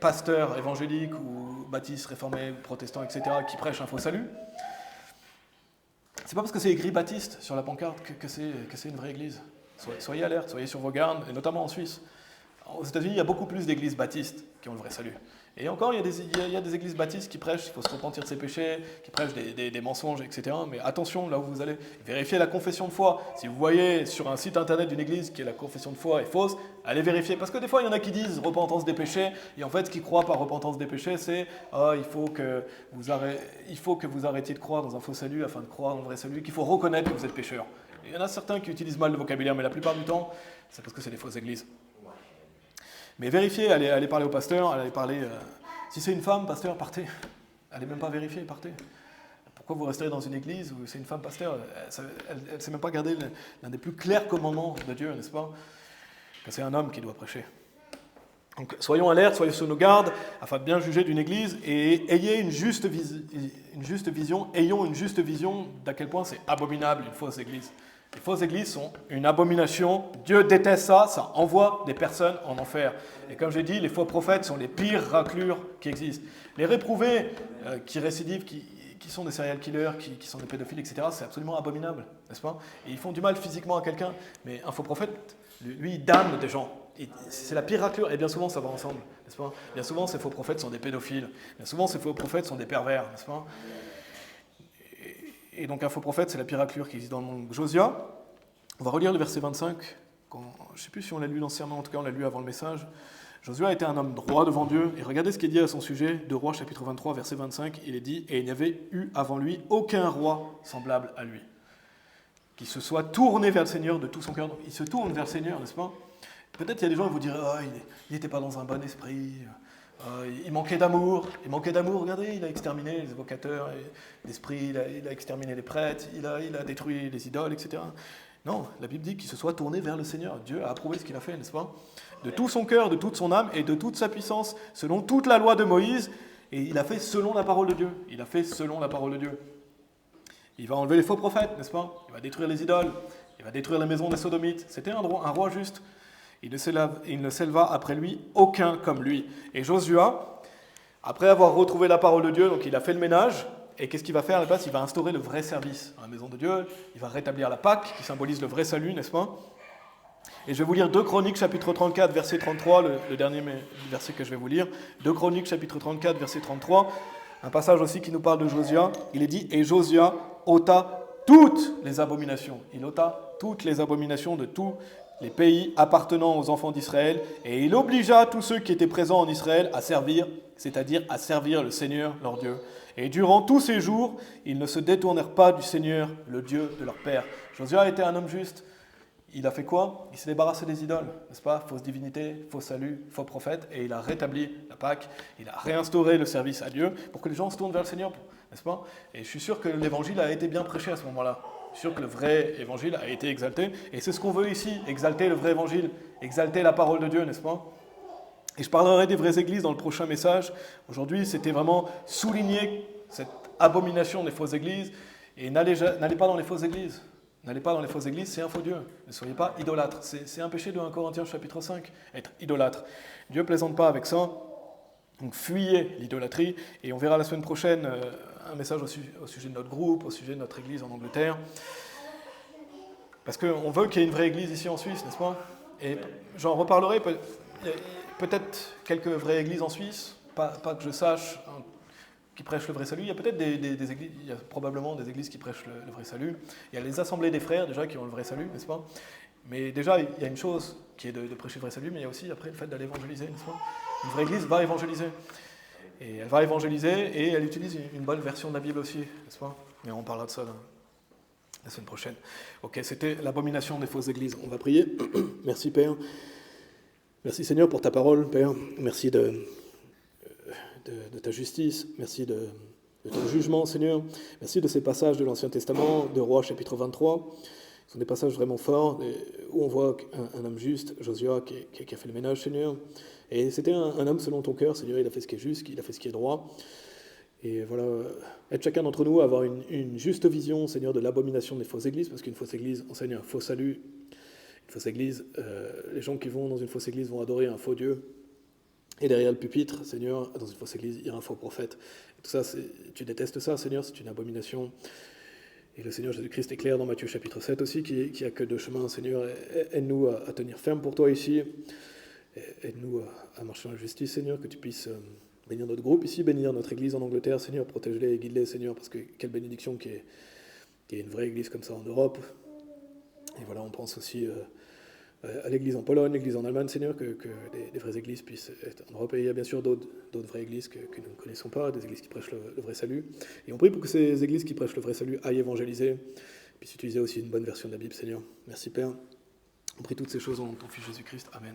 pasteurs évangéliques ou baptistes, réformés, protestants, etc., qui prêchent un faux salut. C'est pas parce que c'est écrit baptiste sur la pancarte que c'est une vraie église. Soyez alerte, soyez sur vos gardes, et notamment en Suisse. Aux États-Unis, il y a beaucoup plus d'églises baptistes qui ont le vrai salut. Et encore, il y a des églises baptistes qui prêchent, il faut se repentir de ses péchés, qui prêchent des mensonges, etc. Mais attention, là où vous allez, vérifiez la confession de foi. Si vous voyez sur un site internet d'une église que la confession de foi est fausse, allez vérifier. Parce que des fois, il y en a qui disent repentance des péchés, et en fait, ce qu'ils croient par repentance des péchés, c'est il faut que vous arrêtiez de croire dans un faux salut afin de croire dans le vrai salut, qu'il faut reconnaître que vous êtes pécheur. Il y en a certains qui utilisent mal le vocabulaire, mais la plupart du temps, c'est parce que c'est des fausses églises. Mais vérifiez, allez parler au pasteur, allez parler... si c'est une femme, pasteur, partez. Allez même pas vérifier, partez. Pourquoi vous resterez dans une église où c'est une femme pasteur? Elle ne sait même pas garder l'un des plus clairs commandements de Dieu, n'est-ce pas? Que c'est un homme qui doit prêcher. Donc soyons alertes, soyez sur nos gardes, afin de bien juger d'une église, et ayez une juste vision, ayons une juste vision d'à quel point c'est abominable une fausse église. Les fausses églises sont une abomination. Dieu déteste ça, ça envoie des personnes en enfer. Et comme j'ai dit, les faux prophètes sont les pires raclures qui existent. Les réprouvés qui récidivent, qui sont des serial killers, qui sont des pédophiles, etc., c'est absolument abominable, n'est-ce pas? Et ils font du mal physiquement à quelqu'un, mais un faux prophète, lui, il damne des gens. C'est la pire raclure, et bien souvent ça va ensemble, n'est-ce pas? Bien souvent ces faux prophètes sont des pédophiles, bien souvent ces faux prophètes sont des pervers, n'est-ce pas? Et donc un faux prophète, c'est la pire raclure qui existe dans le monde. Josia, on va relire le verset 25. Je ne sais plus si on l'a lu dans le sermon, en tout cas on l'a lu avant le message. Josué était un homme droit devant Dieu, et regardez ce qui est dit à son sujet, 2 Rois chapitre 23, verset 25, il est dit « Et il n'y avait eu avant lui aucun roi semblable à lui, qui se soit tourné vers le Seigneur de tout son cœur. » Il se tourne vers le Seigneur, n'est-ce pas? Peut-être il y a des gens qui vous diraient « il n'était pas dans un bon esprit ». Il manquait d'amour, regardez, il a exterminé les évocateurs d'esprit, il a exterminé les prêtres, il a détruit les idoles, etc. Non, la Bible dit qu'il se soit tourné vers le Seigneur. Dieu a approuvé ce qu'il a fait, n'est-ce pas? De tout son cœur, de toute son âme et de toute sa puissance, selon toute la loi de Moïse, et il a fait selon la parole de Dieu. Il a fait selon la parole de Dieu. Il va enlever les faux prophètes, n'est-ce pas? Il va détruire les idoles, il va détruire la maison des Sodomites. C'était un roi juste. Il ne s'éleva après lui aucun comme lui. Et Josua, après avoir retrouvé la parole de Dieu, donc il a fait le ménage, et qu'est-ce qu'il va faire à la place? Il va instaurer le vrai service dans la maison de Dieu, il va rétablir la Pâque, qui symbolise le vrai salut, n'est-ce pas? Et je vais vous lire 2 Chroniques, chapitre 34, verset 33, le dernier verset que je vais vous lire. 2 Chroniques, chapitre 34, verset 33, un passage aussi qui nous parle de Josia. Il est dit « Et Josia ôta toutes les abominations ». Il ôta toutes les abominations de tous les pays appartenant aux enfants d'Israël, et il obligea tous ceux qui étaient présents en Israël à servir c'est-à-dire à servir le Seigneur leur Dieu. Et durant tous ces jours, ils ne se détournèrent pas du Seigneur, le Dieu de leur père. Josué était un homme juste. Il a fait quoi? Il s'est débarrassé des idoles, n'est-ce pas? Fausse divinité, faux salut, faux prophète, et il a rétabli la Pâque, il a réinstauré le service à Dieu pour que les gens se tournent vers le Seigneur, n'est-ce pas? Et je suis sûr que l'évangile a été bien prêché à ce moment-là. Je suis sûr que le vrai évangile a été exalté, et c'est ce qu'on veut ici, exalter le vrai évangile, exalter la parole de Dieu, n'est-ce pas? Et je parlerai des vraies églises dans le prochain message. Aujourd'hui, c'était vraiment souligner cette abomination des fausses églises, et n'allez pas dans les fausses églises. N'allez pas dans les fausses églises, c'est un faux Dieu. Ne soyez pas idolâtres. C'est un péché de 1 Corinthiens chapitre 5, être idolâtre. Dieu ne plaisante pas avec ça. Donc fuyez l'idolâtrie. Et on verra la semaine prochaine un message au sujet de notre groupe, au sujet de notre église en Angleterre. Parce qu'on veut qu'il y ait une vraie église ici en Suisse, n'est-ce pas? Et j'en reparlerai peut-être quelques vraies églises en Suisse, pas que je sache, qui prêchent le vrai salut. Il y a peut-être des églises, il y a probablement des églises qui prêchent le vrai salut. Il y a les assemblées des frères déjà qui ont le vrai salut, n'est-ce pas? Mais déjà, il y a une chose qui est de prêcher le vrai salut, mais il y a aussi après le fait d'aller évangéliser, n'est-ce pas? Une vraie église va évangéliser. Et elle va évangéliser et elle utilise une bonne version de la Bible aussi, n'est-ce pas? Mais on parlera de ça la semaine prochaine. Ok, c'était l'abomination des fausses églises. On va prier. Merci Père. Merci Seigneur pour ta parole, Père. Merci de ta justice, merci de ton jugement, Seigneur. Merci de ces passages de l'Ancien Testament, de Rois chapitre 23. Ce sont des passages vraiment forts où on voit un homme juste, Josué, qui a fait le ménage, Seigneur. Et c'était un homme selon ton cœur, Seigneur. Il a fait ce qui est juste, il a fait ce qui est droit. Et voilà, aide chacun d'entre nous à avoir une juste vision, Seigneur, de l'abomination des fausses églises, parce qu'une fausse église enseigne un faux salut. Une fausse église, les gens qui vont dans une fausse église vont adorer un faux Dieu. Et derrière le pupitre, Seigneur, dans une fausse église, il y a un faux prophète. Et tout ça, tu détestes ça, Seigneur, c'est une abomination. Et le Seigneur Jésus-Christ est clair dans Matthieu chapitre 7 aussi, qui a que deux chemins, Seigneur. Aide-nous à tenir ferme pour toi ici. Aide-nous à marcher dans la justice, Seigneur, que tu puisses bénir notre groupe ici, bénir notre église en Angleterre, Seigneur, protège-les et guide-les, Seigneur, parce que quelle bénédiction qu'il y ait une vraie église comme ça en Europe. Et voilà, on pense aussi à l'église en Pologne, l'église en Allemagne, Seigneur, que des vraies églises puissent être en Europe. Et il y a bien sûr d'autres vraies églises que nous ne connaissons pas, des églises qui prêchent le vrai salut. Et on prie pour que ces églises qui prêchent le vrai salut aillent évangéliser, puissent utiliser aussi une bonne version de la Bible, Seigneur. Merci Père. On prie toutes ces choses en ton Fils Jésus-Christ. Amen.